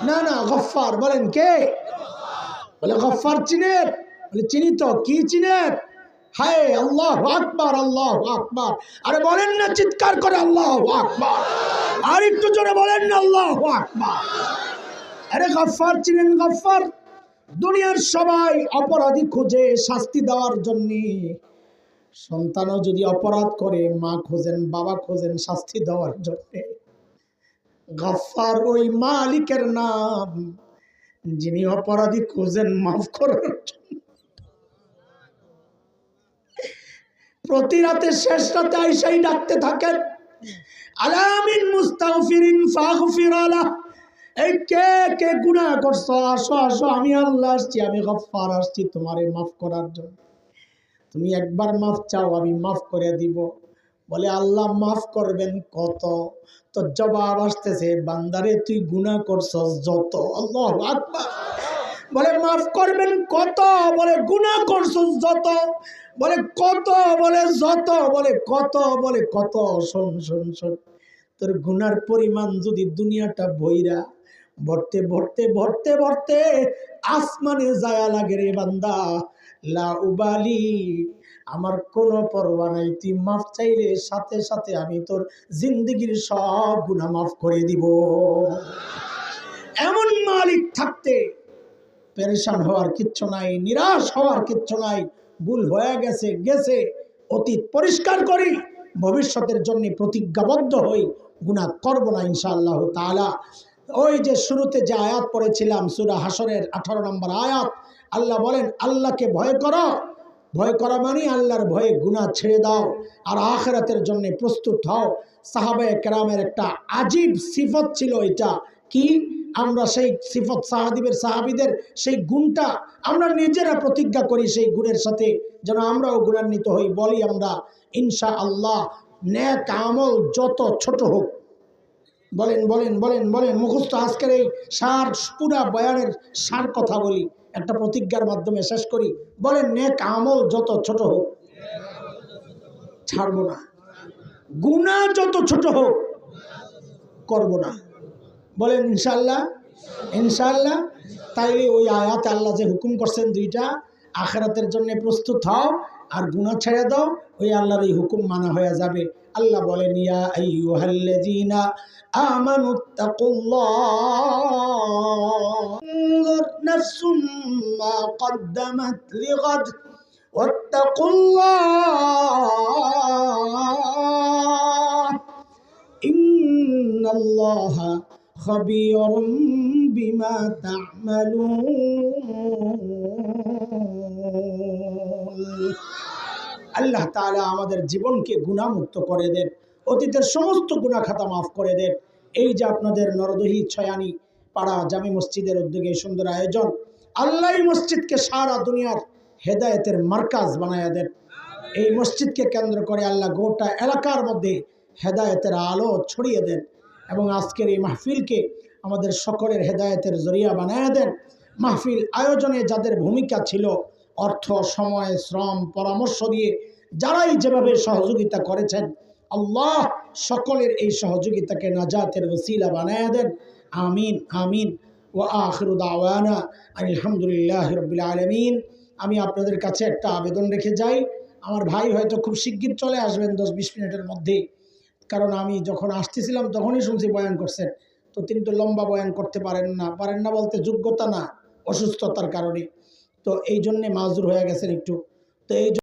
না না, গফফার বলেন কে? বলে গফফার চিনেন? বলে চিনি তো। কি চিনেন? হায় আল্লাহু আকবার, আল্লাহু আকবার। আরে বলেন না চিৎকার করে আল্লাহু আকবার। আর একটু জোরে বলেন না আল্লাহু আকবার। আরে গফফার চিনেন? গফফার দুনিয়ার সবাই অপরাধী খুঁজে শাস্তি দেওয়ার জন্য। সন্তানও যদি অপরাধ করে মা খোঁজেন, বাবা খোঁজেন শাস্তি দেওয়ার জন্য। গফফার ওই মালিকের নাম যিনি অপরাধী খোঁজেন মাফ করার জন্য। প্রতি রাতে শেষ রাতে আইসাই ডাকতে থাকেন, আলামিন মুস্তাগফিরিন ফাগফির আলাহ। এই কে কে গুনাহ করছো, আসো আসো, আমি আল্লাহ আসছি, আমি গফফার আসছি তোমারে মাফ করার জন্য। তুমি একবার মাফ চাও, আমি মাফ করে দিব। বলে আল্লাহ মাফ করবেন কত? তো জবাব আসতেছে, বান্দারে তুই গুনাহ করছস যত। আল্লাহু আকবার। বলে মাফ করবেন কত? বলে গুনাহ করছস যত। বলে কত? বলে যত। বলে কত? বলে কত? শোন শোন শোন, তোর গুনার পরিমাণ যদি দুনিয়াটা বইরা ভরতে ভরতে ভরতে ভরতে আসমানে যায়া লাগে রে বান্দা, লা উবালি, আমার কোনো পরোয়া নাই, তুই মাফ চাইলে সাথে সাথে আমি তোর জিন্দেগির সব গুনাহ মাফ করে দিব। এমন মালিক থাকতে পেরেশান হওয়ার কিচ্ছু নাই, নিরাশ হওয়ার কিচ্ছু নাই। ভুল হয়ে গেছে গেছে, অতীত পরিষ্কার করি, ভবিষ্যতের জন্য প্রতিজ্ঞাবদ্ধ হই, গুনাহ করব না ইনশাআল্লাহ তাআলা। ওই যে শুরুতে যে আয়াত পড়েছিলাম সূরা হাশরের 18 নম্বর আয়াত, আল্লাহ বলেন আল্লাহকে ভয় করো। ভয় করা মানে আল্লাহর ভয়ে গুনাহ ছেড়ে দাও আর আখিরাতের জন্য প্রস্তুত হও। সাহাবায়ে কেরামের একটা আজীব সিফত ছিল এটা কি, আমরা সেই সিফত সাহাবীদের সেই গুণটা আমরা নিজেরা প্রতিজ্ঞা করি, সেই গুণের সাথে যেন আমরাও গুণান্বিত হই। বলি আমরা ইনশাআল্লাহ, নেক আমল যত ছোট হোক, বলেন বলেন বলেন বলেন, মুখস্থ আজকের এই সার পুরা বয়ানের সার কথা বলি, একটা প্রতিজ্ঞার মাধ্যমে শেষ করি। বলেন নেক আমল যত ছোট হোক ছাড়বো না, গুনাহ যত ছোট হোক করব না। বলেন ইনশাআল্লাহ ইনশাআল্লাহ। তাইলে ওই আয়াতে আল্লাহ যে হুকুম করছেন দুইটা, আখিরাতের জন্য প্রস্তুত হও আর গুনাহ ছেড়ে দাও, ওই আল্লাহর এই হুকুম মানা হয়ে যাবে। আল্লাহ বলেন ইয়া আইয়ুহাল্লাযীনা আমানুত্তাকুল্লাহ নাফসুম মা কদ্দামাত লিগাদ ওয়াত্তাকুল্লাহ ইন্নাল্লাহা খাবীরুম বিমা তা'মালুন। আল্লাহ তাআলা আমাদের জীবনকে গুনাহমুক্ত করে দেন, অতীতের সমস্ত গুনাহ খাতা মাফ করে দেন। এই যে আপনাদের নরদহি ছয়ানি পাড়া জামি মসজিদের উদ্যোগে সুন্দর আয়োজন, আল্লাহ এই মসজিদকে সারা দুনিয়ার হেদায়েতের মার্কাজ বানায়া দেন। এই মসজিদকে কেন্দ্র করে আল্লাহ গোটা এলাকার মধ্যে হেদায়েতের আলো ছড়িয়ে দেন এবং আজকের এই মাহফিলকে আমাদের সকলের হেদায়েতের জরিয়া বানায়া দেন। মাহফিল আয়োজনে যাদের ভূমিকা ছিল, অর্থ, সময়, শ্রম, পরামর্শ দিয়ে যারাই যেভাবে সহযোগিতা করেছেন, আল্লাহ সকলের এই সহযোগিতাকে নাজাতের ওসিলা বানায়া দেন। আমিন আমিন। ওয়া আখিরু দাওয়ানা আলহামদুলিল্লাহি রাব্বিল আলামিন। আমি আপনাদের কাছে একটা আবেদন রেখে যাই, আমার ভাই হয়তো খুব শিগগির চলে আসবেন 10-20 মিনিটের মধ্যে, কারণ আমি যখন আসতেছিলাম তখনই শুনছি বয়ান করছেন, তো তিনি তো লম্বা বয়ান করতে পারেন না বলতে যোগ্যতা না, অসুস্থতার কারণে, তো এই জন্যে মাজুর হয়ে গেছেন একটু। তো এই